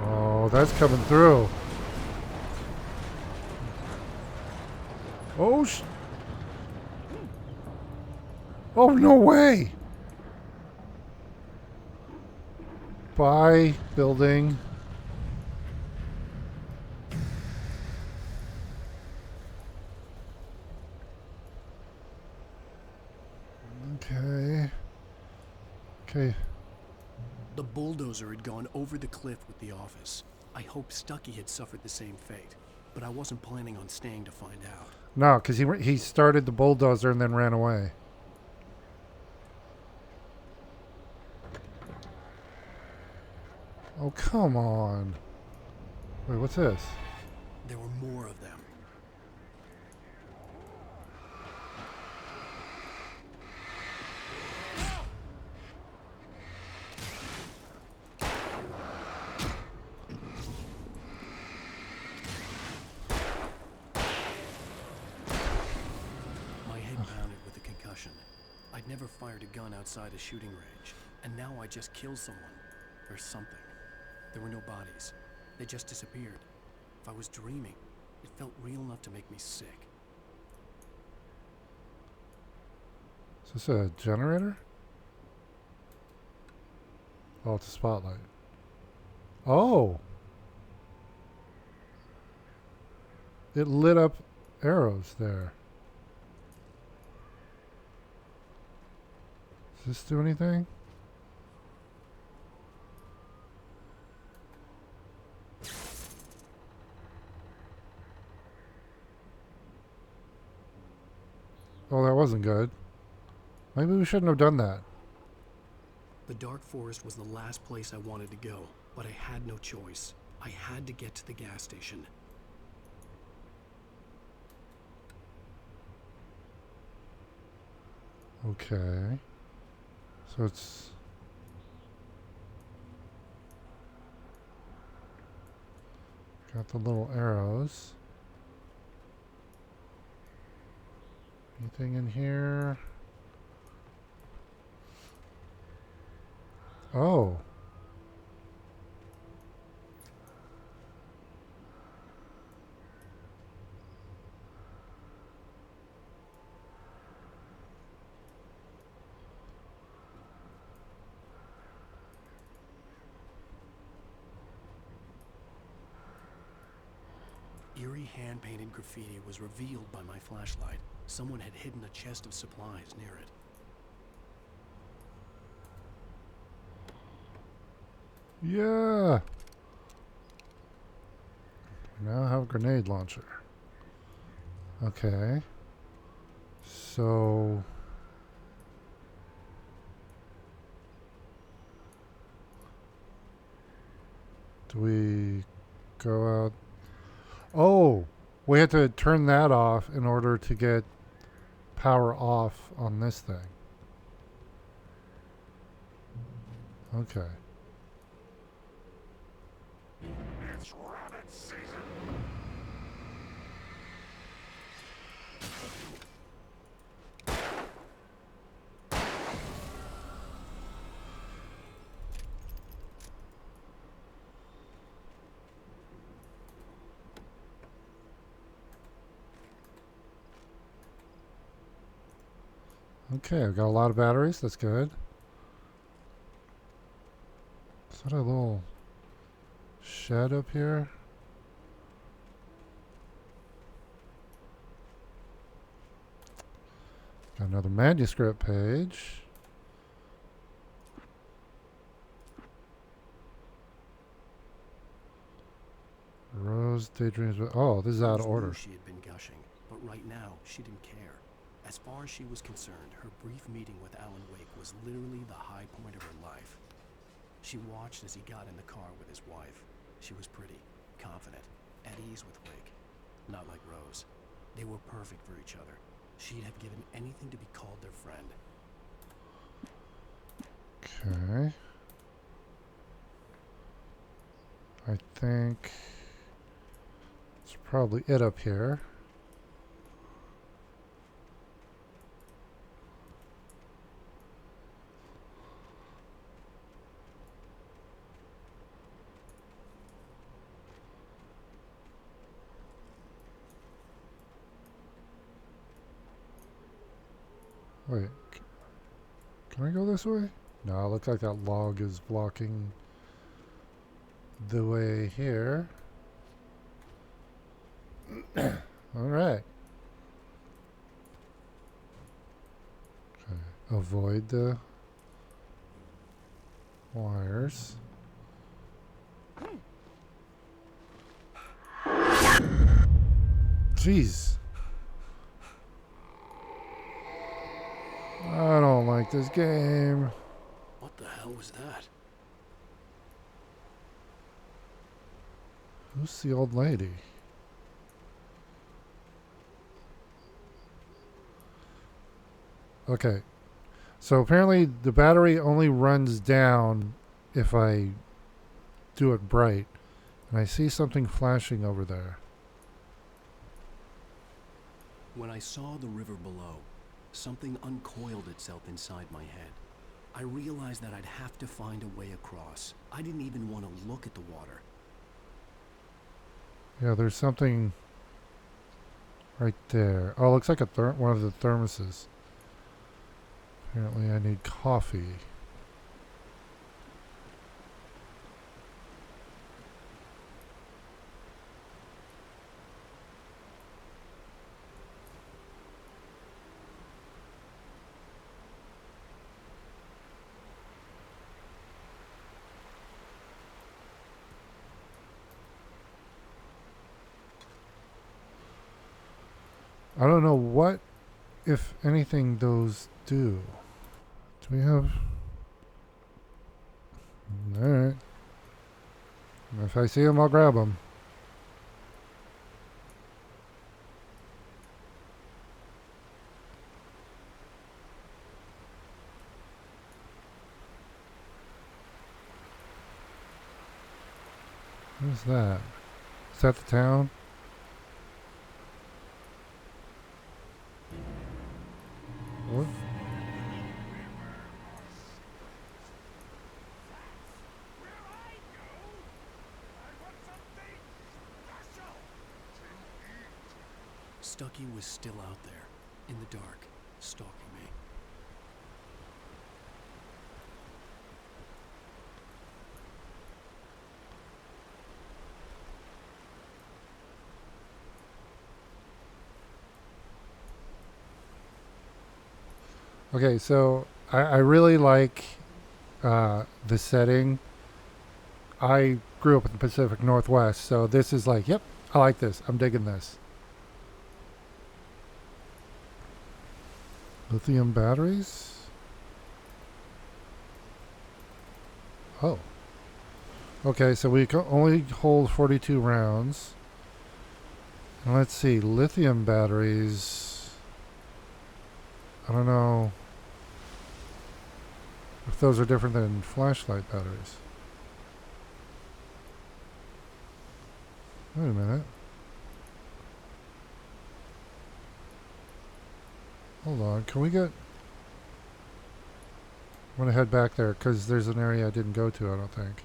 Oh, that's coming through. Oh, oh, no way. Bye, building. Okay. Okay. The bulldozer had gone over the cliff with the office. I hoped Stucky had suffered the same fate, but I wasn't planning on staying to find out. No, because he started the bulldozer and then ran away. Oh, come on. Wait, what's this? There were more of them. My head pounded with a concussion. I'd never fired a gun outside a shooting range, and now I just killed someone. Or something. There were no bodies. They just disappeared. If I was dreaming, it felt real enough to make me sick. Is this a generator? Oh, it's a spotlight. Oh! It lit up arrows there. Does this do anything? Oh, that wasn't good. Maybe we shouldn't have done that. The Dark Forest was the last place I wanted to go, but I had no choice. I had to get to the gas station. Okay. So it's... got the little arrows. Anything in here? Oh. Eerie hand-painted graffiti was revealed by my flashlight. Someone had hidden a chest of supplies near it. Yeah. We now have a grenade launcher. Okay. So... do we go out? Oh! We had to turn that off in order to get power off on this thing. Okay. It's rabbit season. Okay, I've got a lot of batteries. That's good. Is that a little shed up here? Got another manuscript page. Rose daydreams. Oh, this is out of Rose knew order. She had been gushing, but right now she didn't care. As far as she was concerned, her brief meeting with Alan Wake was literally the high point of her life. She watched as he got in the car with his wife. She was pretty, confident, at ease with Wake. Not like Rose. They were perfect for each other. She'd have given anything to be called their friend. Okay. I think it's probably it up here. Wait, can I go this way? No, it looks like that log is blocking the way here. Alright. Okay. Avoid the wires. Jeez. I don't like this game. What the hell was that? Who's the old lady? Okay. So apparently the battery only runs down if I do it bright. And I see something flashing over there. When I saw the river below, something uncoiled itself inside my head. I realized that I'd have to find a way across. I didn't even want to look at the water. Yeah, there's something right there. Oh, it looks like one of the thermoses. Apparently I need coffee. I don't know what, if anything, those do. Do we have... Alright. If I see them, I'll grab them. What's that? Is that the town? What? Stucky was still out there, in the dark, stalking me. Okay, so I really like the setting. I grew up in the Pacific Northwest, so this is like, yep, I like this. I'm digging this. Lithium batteries? Oh. Okay, so we can only hold 42 rounds. And let's see, lithium batteries. I don't know if those are different than flashlight batteries. Wait a minute. Hold on, can we get... I'm going to head back there because there's an area I didn't go to, I don't think.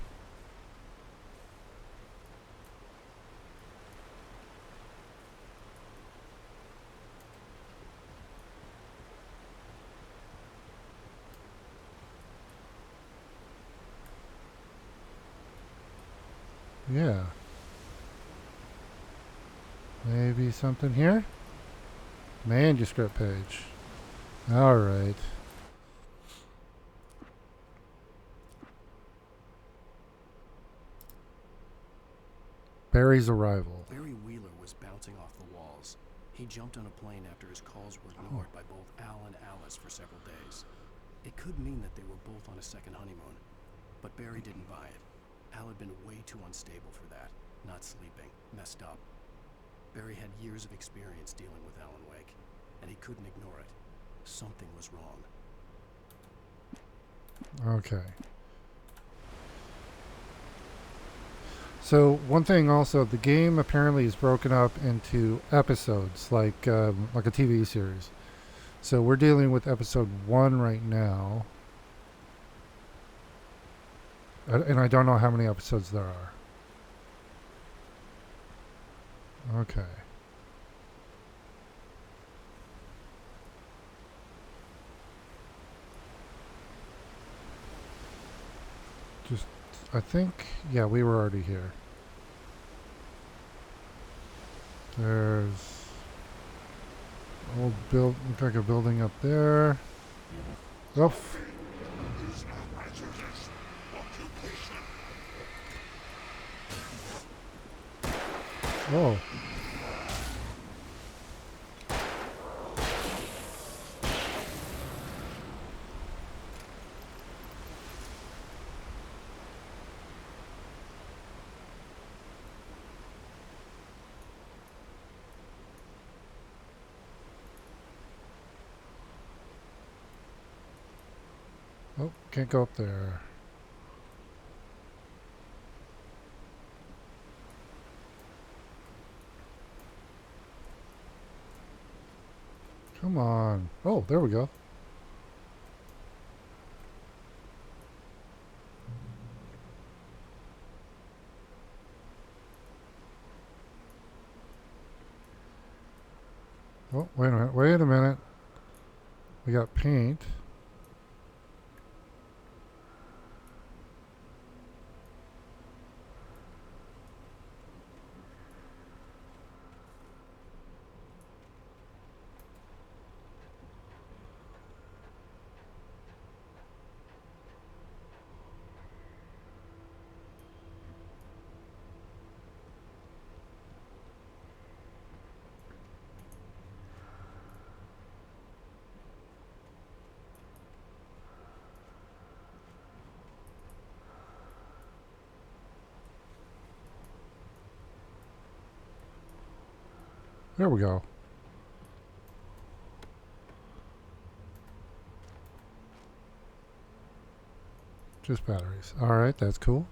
Yeah. Maybe something here? Manuscript page. Alright. Barry's arrival. Barry Wheeler was bouncing off the walls. He jumped on a plane after his calls were ignored by both Al and Alice for several days. It could mean that they were both on a second honeymoon, but Barry didn't buy it. Al had been way too unstable for that. Not sleeping, messed up. Barry had years of experience dealing with Alan Wake, and he couldn't ignore it. Something was wrong. Okay. So one thing also, the game apparently is broken up into episodes, like a TV series. So we're dealing with episode 1 right now, and I don't know how many episodes there are. Okay. Just, I think, yeah, we were already here. There's old build, look like a building up there. Oof. Oh. Oh, can't go up there. Come on. Oh, there we go. Oh, wait a minute. Wait a minute. We got paint. There we go. Just batteries. Alright, that's cool.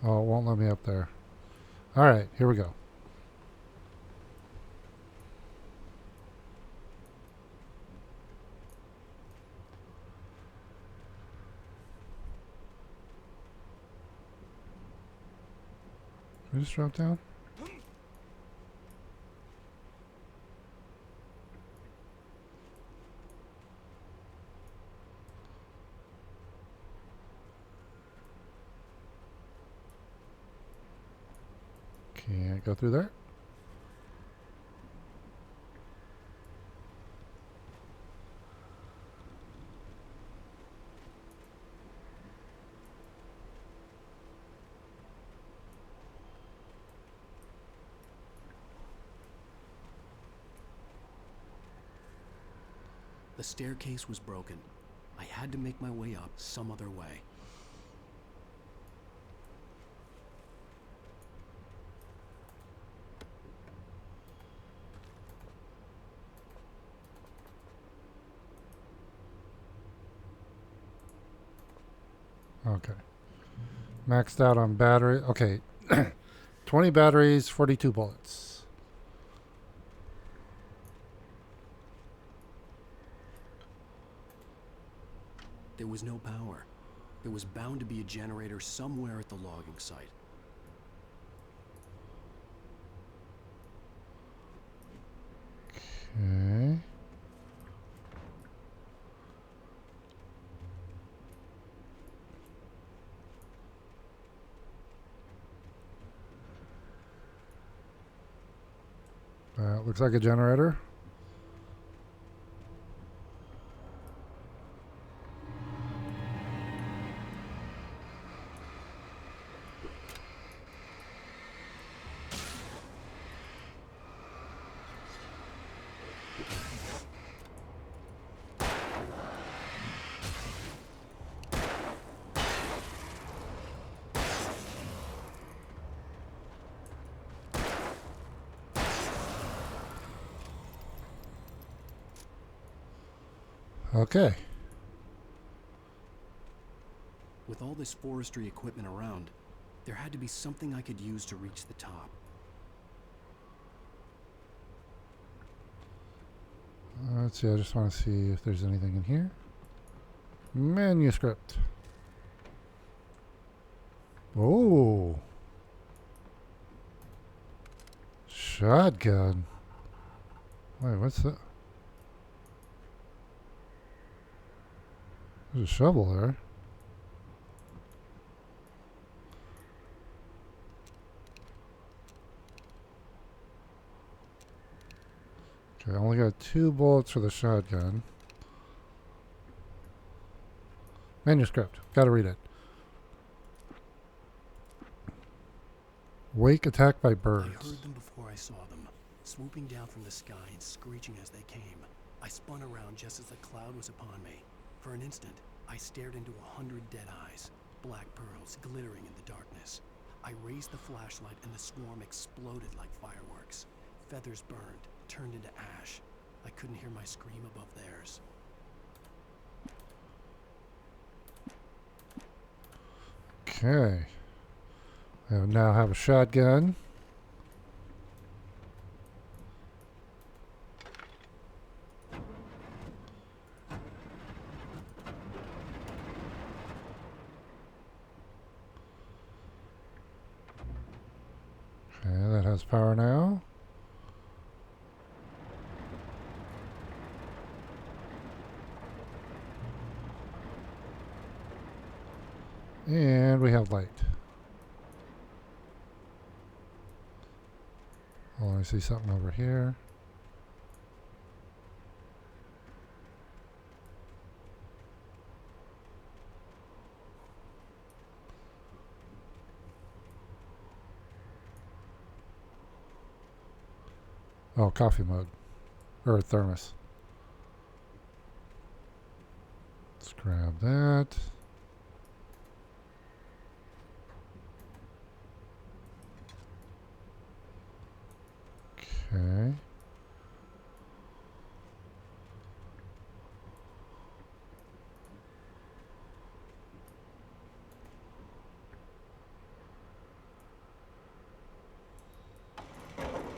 Oh, it won't let me up there. Alright, here we go. Can we just drop down? Can't go through there. The staircase was broken. I had to make my way up some other way. Okay. Maxed out on battery. Okay. 20 batteries, 42 bullets. There was no power. There was bound to be a generator somewhere at the logging site. Okay. Looks like a generator. Okay. With all this forestry equipment around, there had to be something I could use to reach the top. Let's see, I just want to see if there's anything in here. Manuscript. Oh. Shotgun. Wait, what's that? There's a shovel there. Okay, I only got 2 bullets for the shotgun. Manuscript. Gotta read it. Wake attacked by birds. I heard them before I saw them, swooping down from the sky and screeching as they came. I spun around just as the cloud was upon me. For an instant, I stared into 100 dead eyes, black pearls glittering in the darkness. I raised the flashlight and the swarm exploded like fireworks. Feathers burned, turned into ash. I couldn't hear my scream above theirs. Okay. I now have a shotgun. Okay, that has power now. And we have light. Oh, I see something over here. Oh, coffee mug. Or a thermos. Let's grab that. Okay.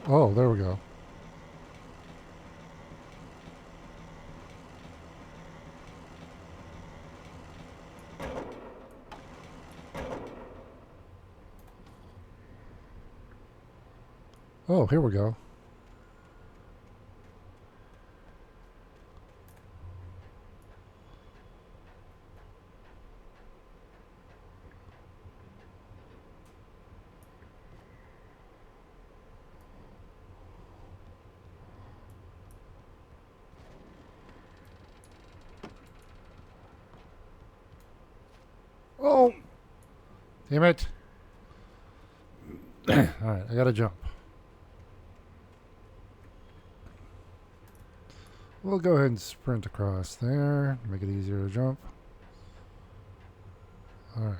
Oh, there we go. Oh, here we go. Oh! Damn it. Alright, I gotta jump. We'll go ahead and sprint across there. Make it easier to jump. Alright.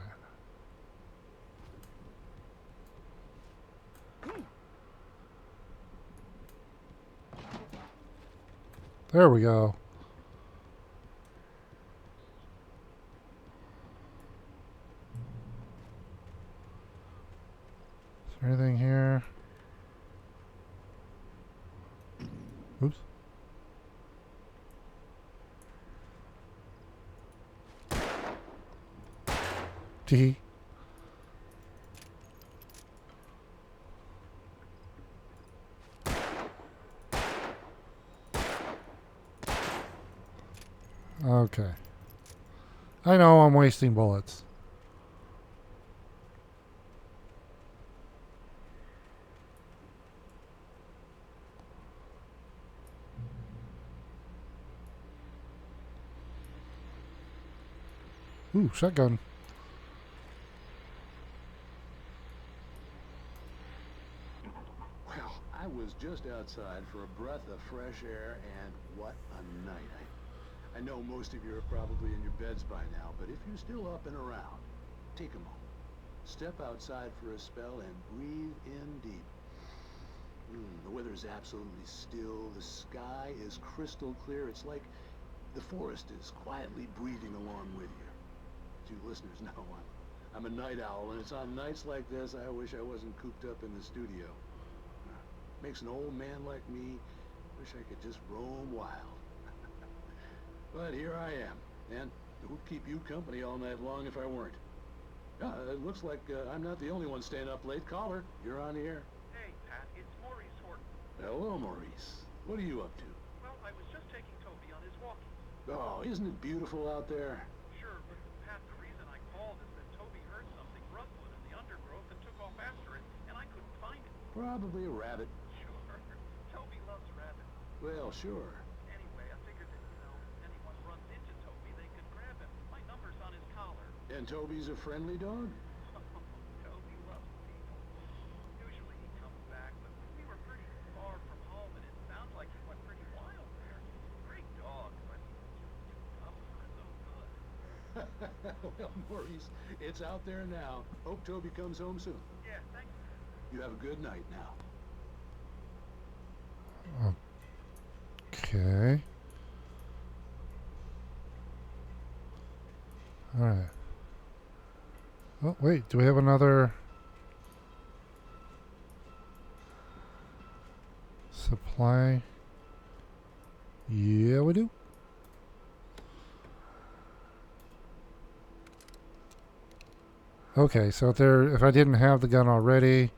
There we go. Is there anything here? Oops. Tee. Okay. I know I'm wasting bullets. Ooh, shotgun. Well, I was just outside for a breath of fresh air, and what a night. I know most of you are probably in your beds by now, but if you're still up and around, take a moment. Step outside for a spell and breathe in deep. The weather is absolutely still. The sky is crystal clear. It's like The forest is quietly breathing along with you. As you listeners know, I'm a night owl, and it's on nights like this I wish I wasn't cooped up in the studio. Makes an old man like me wish I could just roam wild. But here I am, and who'd keep you company all night long if I weren't? It looks like I'm not the only one staying up late. Caller, you're on the air. Hey, Pat, it's Maurice Horton. Hello, Maurice. What are you up to? Well, I was just taking Toby on his walkies. Oh, isn't it beautiful out there? Sure, but Pat, the reason I called is that Toby heard something rustling in the undergrowth and took off after it, and I couldn't find it. Probably a rabbit. Sure. Toby loves rabbits. Well, sure. Anyway, I figured that, if anyone runs into Toby, they could grab him. My number's on his collar. And Toby's a friendly dog? Toby loves people. Usually he comes back, but we were pretty far from home, and it sounds like he went pretty wild there. Great dog, but too tough for his own good. Well, Maurice, it's out there now. Hope Toby comes home soon. Yeah, thanks. You have a good night now. Okay. All right. Oh, wait. Do we have another supply? Yeah, we do. Okay, so if I didn't have the gun already,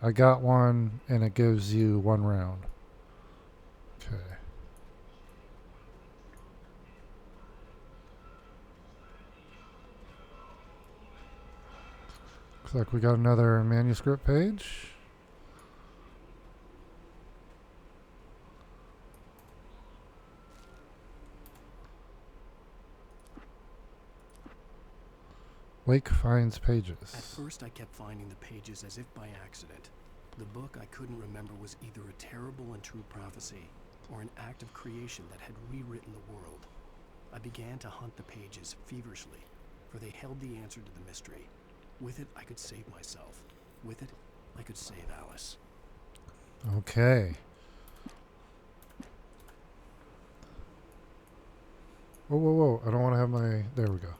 I got one, and it gives you 1 round. Okay. Looks like we got another manuscript page. Wake finds pages. At first, I kept finding the pages as if by accident. The book I couldn't remember was either a terrible and true prophecy or an act of creation that had rewritten the world. I began to hunt the pages feverishly, for they held the answer to the mystery. With it, I could save myself. With it, I could save Alice. Okay. Whoa, whoa, whoa. I don't want to have my... There we go.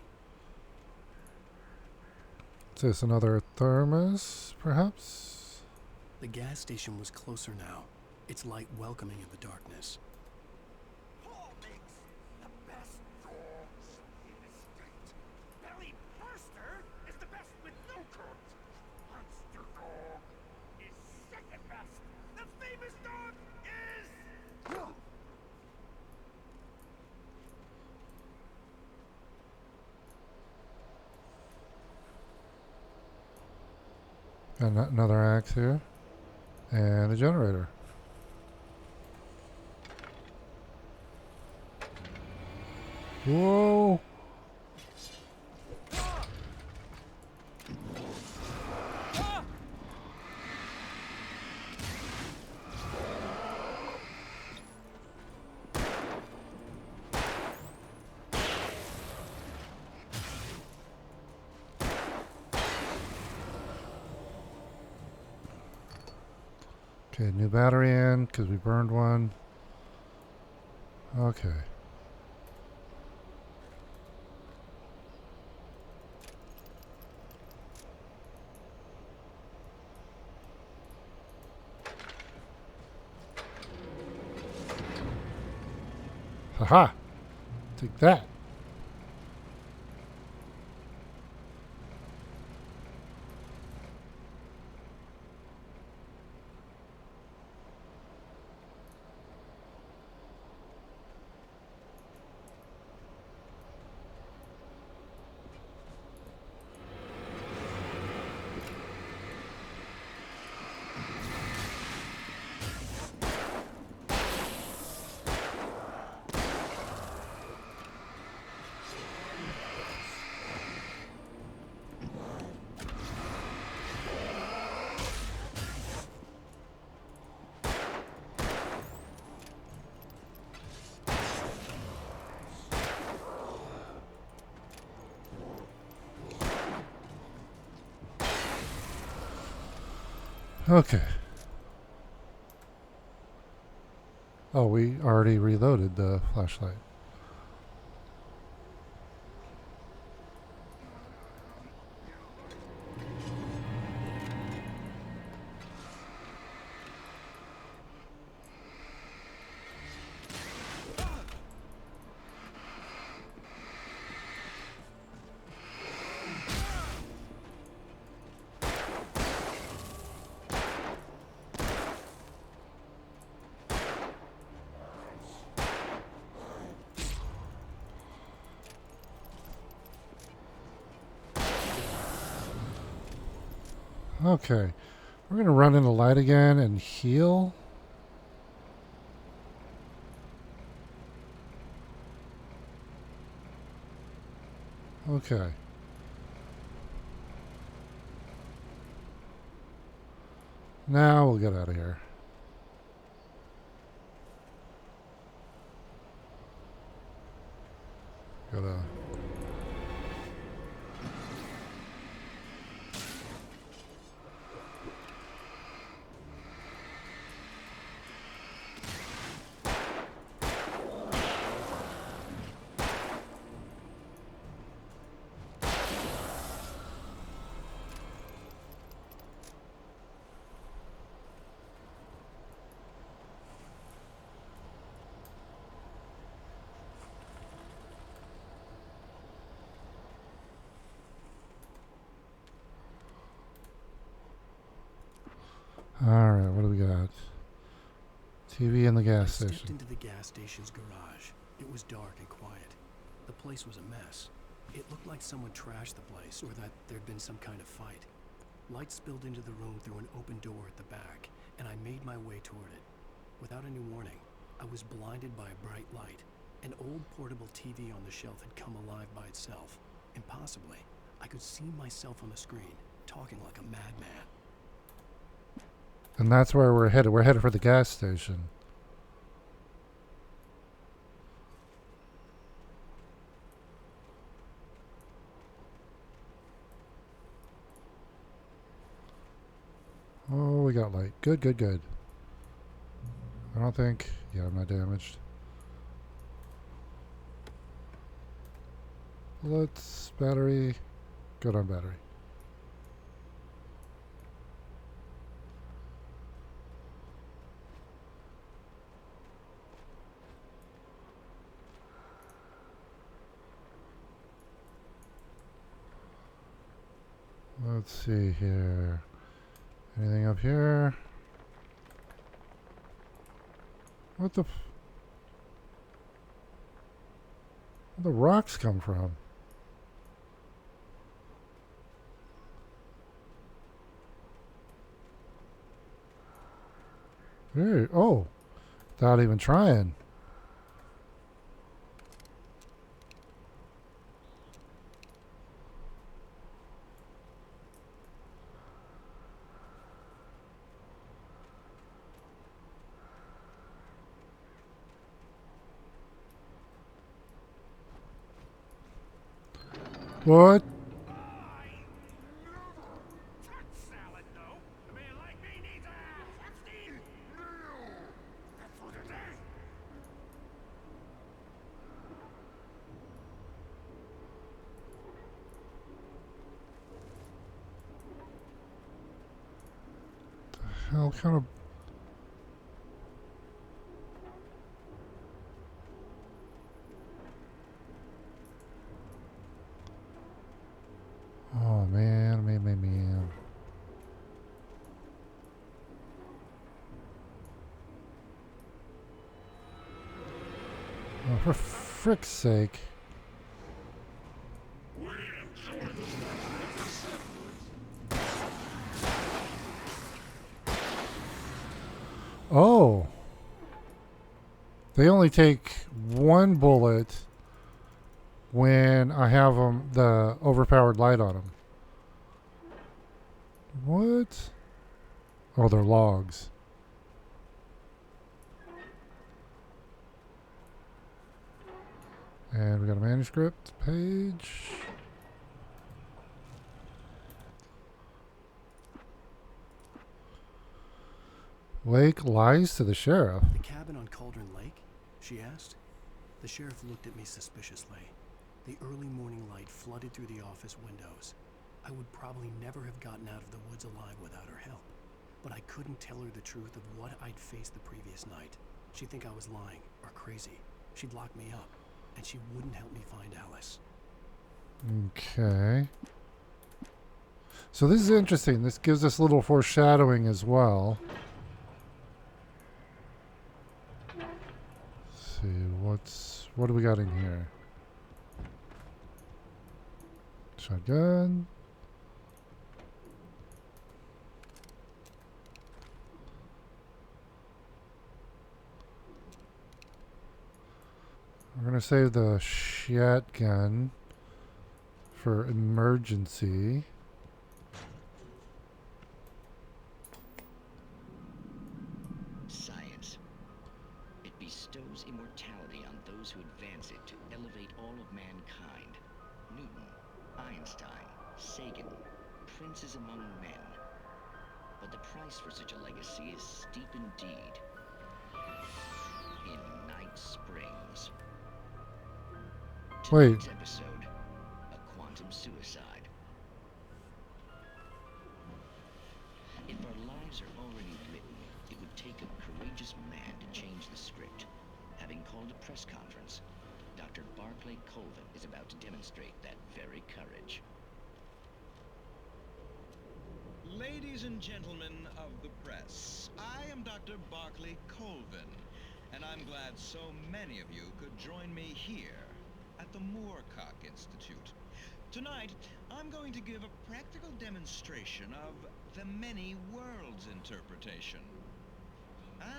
Is this another thermos, perhaps? The gas station was closer now, its light welcoming in the darkness. Paul makes the best dogs in the state. Belly Burster is the best with no coat. Monster Dog is second best. The famous dog is... And another axe here. And a generator. Whoa! Okay, new battery in because we burned one. Okay. Haha! Take that. Okay. Oh, we already reloaded the flashlight. Okay. We're going to run in the light again and heal. Okay. Now we'll get out of here. Gotta... Alright, what do we got? TV in the gas I stepped station. into the gas station's garage. It was dark and quiet. The place was a mess. It looked like someone trashed the place, or that there'd been some kind of fight. Light spilled into the room through an open door at the back, and I made my way toward it. Without any warning, I was blinded by a bright light. An old portable TV on the shelf had come alive by itself. Impossibly, I could see myself on the screen, talking like a madman. And that's where we're headed. We're headed for the gas station. Oh, we got light. Good, good, good. I don't think... Yeah, I'm not damaged. Let's... Battery... Good on battery. Let's see here. Anything up here? What the... Where'd the rocks come from? Hey, oh, without even trying. What? The hell kind of... Oh man, man. Oh, for frick's sake. Oh. They only take one bullet when I have the overpowered light on them. What? Oh, they're logs. And we got a manuscript page. Wake lies to the sheriff. The cabin on Cauldron Lake? She asked. The sheriff looked at me suspiciously. The early morning light flooded through the office windows. I would probably never have gotten out of the woods alive without her help. But I couldn't tell her the truth of what I'd faced the previous night. She'd think I was lying or crazy. She'd lock me up, and she wouldn't help me find Alice. Okay. So this is interesting. This gives us a little foreshadowing as well. Let's see, what do we got in here? Shotgun. We're gonna save the shotgun for emergency. Science. It bestows immortality on those who advance it to elevate all of mankind. Newton, Einstein, Sagan, princes among men. But the price for such a legacy is steep indeed. In Night Springs. Wait. Tonight's episode, a quantum suicide. If our lives are already written, it would take a courageous man to change the script. Having called a press conference, Dr. Barclay Colvin is about to demonstrate that very courage. Ladies and gentlemen of the press, I am Dr. Barclay Colvin, and I'm glad so many of you could join me here at the Moorcock Institute. Tonight, I'm going to give a practical demonstration of the many worlds interpretation.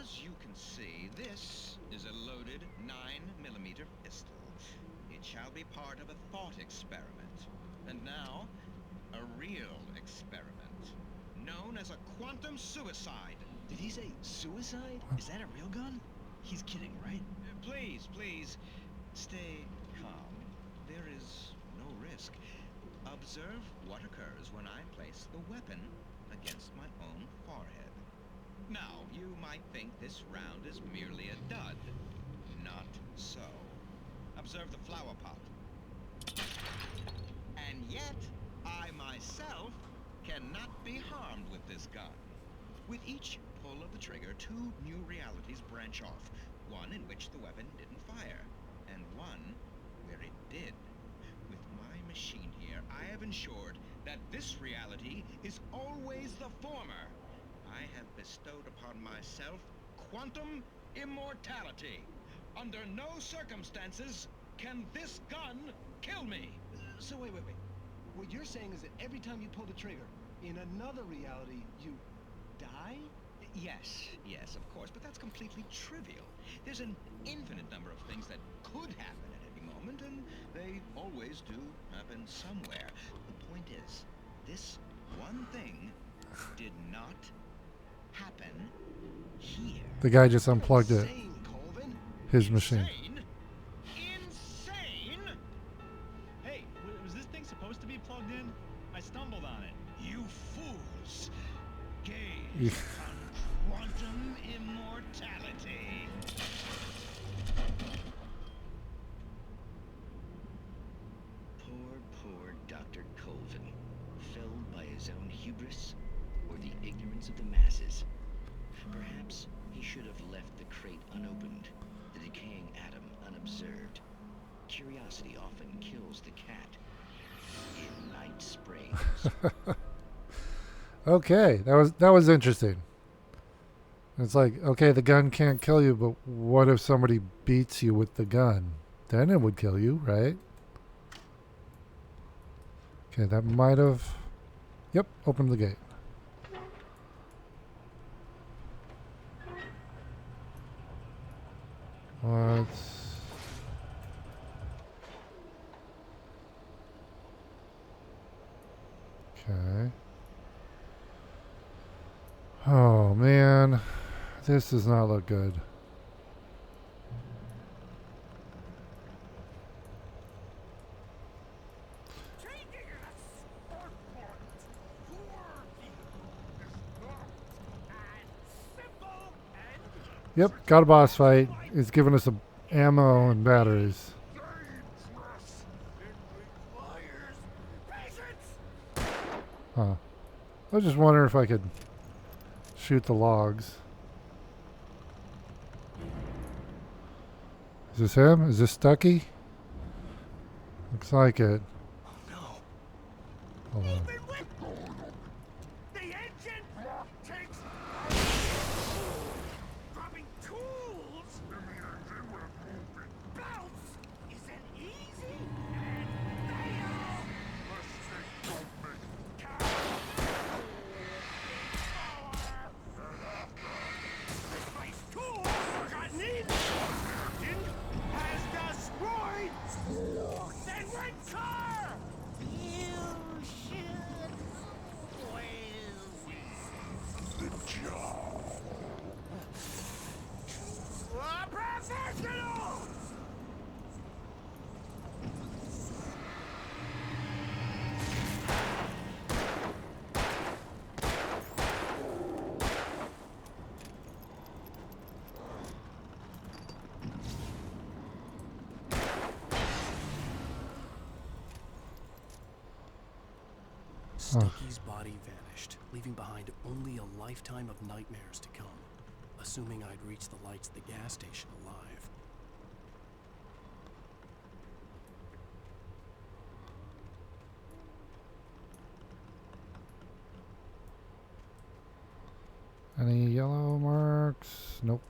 As you can see, this is a loaded 9mm pistol. It shall be part of a thought experiment. And now, a real experiment, known as a quantum suicide. Did he say suicide? Is that a real gun? He's kidding, right? Please, please, stay calm. There is no risk. Observe what occurs when I place the weapon against my own forehead. Now, you might think this round is merely a dud. Not so. Observe the flower pot. And yet, I myself cannot be harmed with this gun. With each pull of the trigger, two new realities branch off. One in which the weapon didn't fire, and one where it did. With my machine here, I have ensured that this reality is always the former. I have bestowed upon myself quantum immortality. Under no circumstances can this gun kill me. So wait. What you're saying is that every time you pull the trigger, in another reality, you die? Yes, of course, but that's completely trivial. There's an infinite number of things that could happen at any moment, and they always do happen somewhere. The point is, this one thing did not happen here. The guy just unplugged it. His machine. Insane! Hey, was this thing supposed to be plugged in? I stumbled on it. You fools! Gaze on quantum immortality. Poor Dr. Colvin, felled by his own hubris or the ignorance of the masses. Perhaps he should have left the crate unopened, the decaying atom unobserved. Curiosity often kills the cat. In Night Springs. Okay, that was interesting. It's like, okay, the gun can't kill you, but what if somebody beats you with the gun? Then it would kill you, right? Okay, that might have... Yep, opened the gate. Let's... Okay. Oh, man. This does not look good. Yep, got a boss fight. It's giving us some ammo and batteries. Huh. I was just wondering if I could shoot the logs. Is this him? Is this Stucky? Looks like it. Oh no. Hold on. The engine takes dropping tools. Bounce isn't easy. Tools forgotten in. Captain has the Stucky's body vanished, leaving behind only a lifetime of nightmares to come, assuming I'd reached the lights at the gas station alive. Any yellow marks? Nope.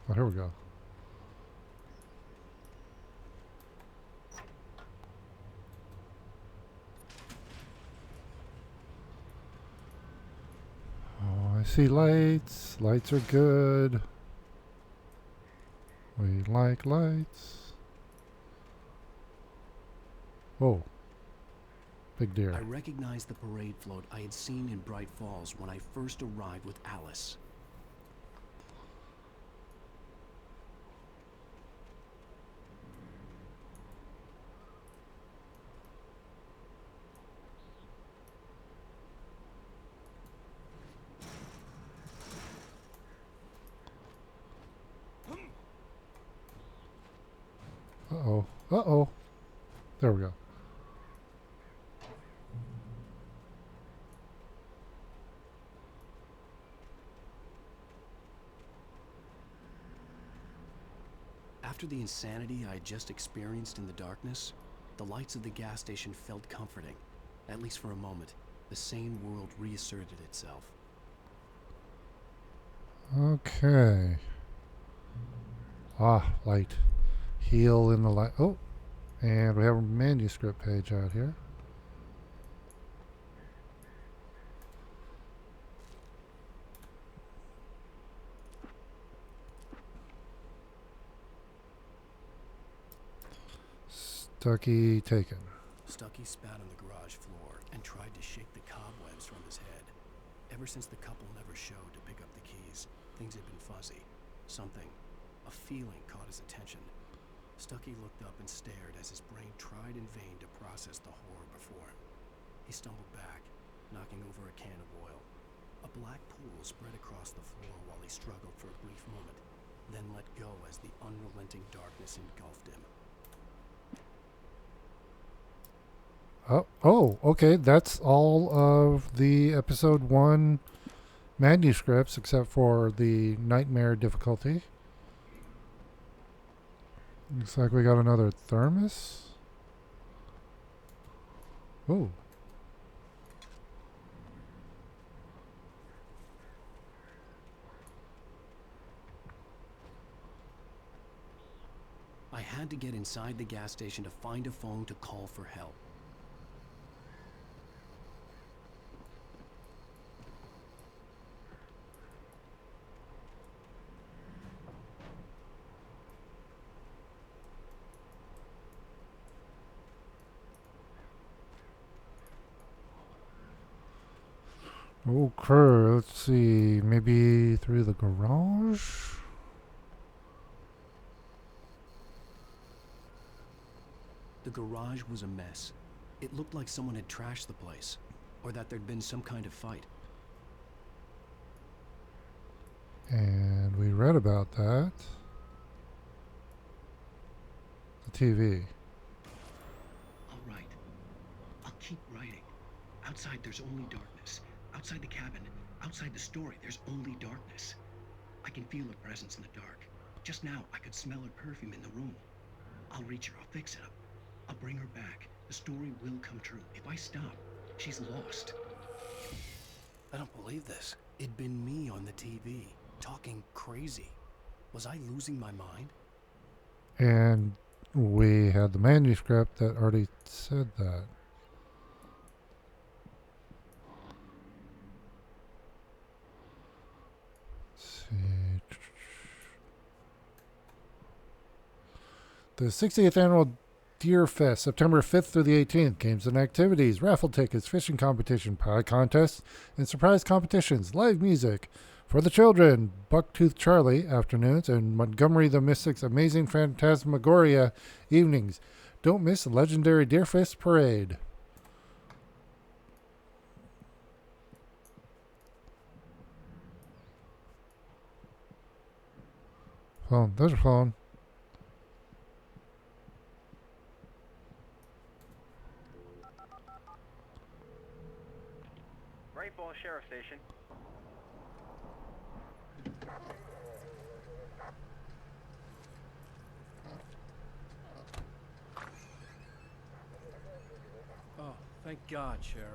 Oh, here we go. Oh, I see lights. Lights are good. We like lights. Whoa. Big deer. I recognized the parade float I had seen in Bright Falls when I first arrived with Alice. Uh-oh. Uh-oh. There we go. After the insanity I had just experienced in the darkness, the lights of the gas station felt comforting. At least for a moment, the sane world reasserted itself. Okay. Ah, light. Heal in the light. Oh, and we have a manuscript page out here. Stucky taken. Stucky spat on the garage floor and tried to shake the cobwebs from his head. Ever since the couple never showed to pick up the keys, things had been fuzzy. Something, a feeling caught his attention. Stucky looked up and stared as his brain tried in vain to process the horror before him. He stumbled back, knocking over a can of oil. A black pool spread across the floor while he struggled for a brief moment, then let go as the unrelenting darkness engulfed him. Oh, okay. That's all of the episode 1 manuscripts except for the nightmare difficulty. Looks like we got another thermos. Oh. I had to get inside the gas station to find a phone to call for help. Okay, let's see. Maybe through the garage? The garage was a mess. It looked like someone had trashed the place, or that there'd been some kind of fight. And we read about that. The TV. All right. I'll keep writing. Outside, there's only darkness. Outside the cabin, outside the story, there's only darkness. I can feel her presence in the dark. Just now, I could smell her perfume in the room. I'll reach her. I'll fix it up. I'll bring her back. The story will come true. If I stop, she's lost. I don't believe this. It'd been me on the TV, talking crazy. Was I losing my mind? And we had the manuscript that already said that. Let's see. The 60th annual Deer Fest, September 5th through the 18th. Games and activities, raffle tickets, fishing competition, pie contests, and surprise competitions. Live music for the children. Bucktooth Charlie afternoons and Montgomery the Mystic's Amazing Phantasmagoria evenings. Don't miss the legendary Deer Fest parade. Phone. There's a phone. Oh, thank God, Sheriff.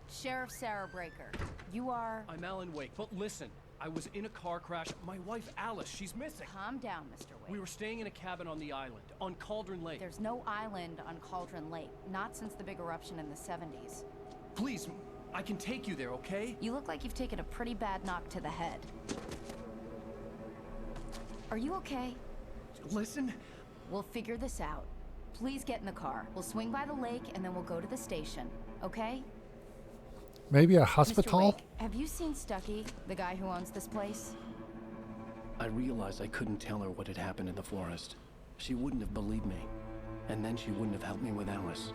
Sheriff Sarah Breaker. You are... I'm Alan Wake, but listen, I was in a car crash. My wife, Alice, she's missing. Calm down, Mr. Wake. We were staying in a cabin on the island, on Cauldron Lake. There's no island on Cauldron Lake, not since the big eruption in the 70s. Please, I can take you there, okay? You look like you've taken a pretty bad knock to the head. Are you okay? Listen. We'll figure this out. Please get in the car. We'll swing by the lake and then we'll go to the station, okay? Maybe a Mr. hospital? Wake, have you seen Stucky, the guy who owns this place? I realized I couldn't tell her what had happened in the forest. She wouldn't have believed me. And then she wouldn't have helped me with Alice.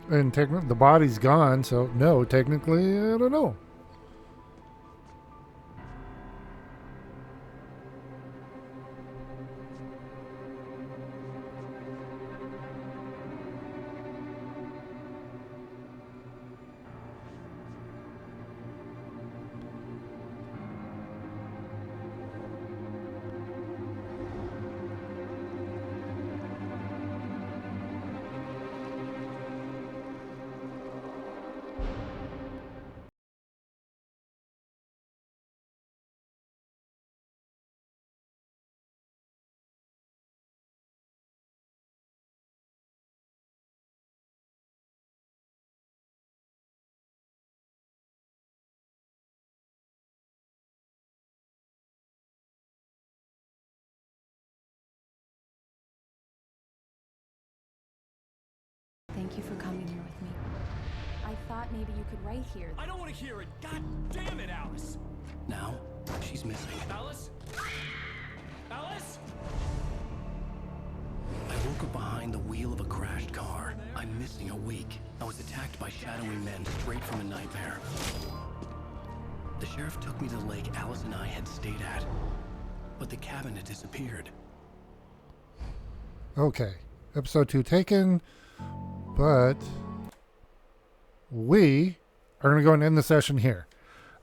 And technically, the body's gone, so no, technically, I don't know. Thank you for coming here with me. I thought maybe you could write here. I don't want to hear it. God damn it, Alice. Now, she's missing. Alice? Alice? I woke up behind the wheel of a crashed car. I'm missing a week. I was attacked by shadowy men straight from a nightmare. The sheriff took me to the lake Alice and I had stayed at. But the cabin had disappeared. Okay. Episode 2 taken. But we are going to go and end the session here.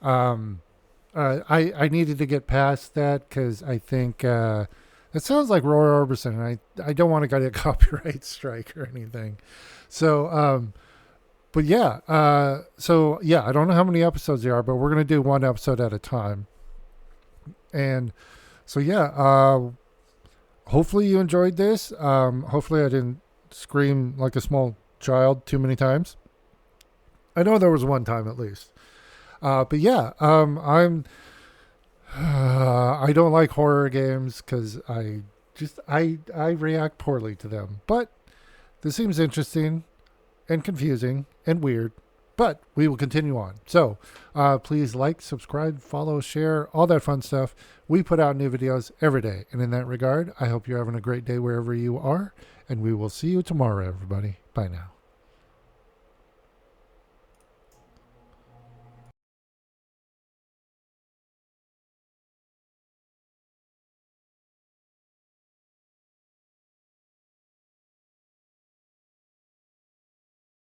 I needed to get past that because I think it sounds like Roy Orbison, and I don't want to get a copyright strike or anything. So, but yeah. I don't know how many episodes there are, but we're going to do one episode at a time. And so, yeah, hopefully you enjoyed this. Hopefully I didn't scream like a small child too many times. I know there was one time at least. But yeah, I don't like horror games because I react poorly to them. But this seems interesting and confusing and weird. But we will continue on. So please like, subscribe, follow, share, all that fun stuff. We put out new videos every day. And in that regard, I hope you're having a great day wherever you are. And we will see you tomorrow, everybody. Bye now.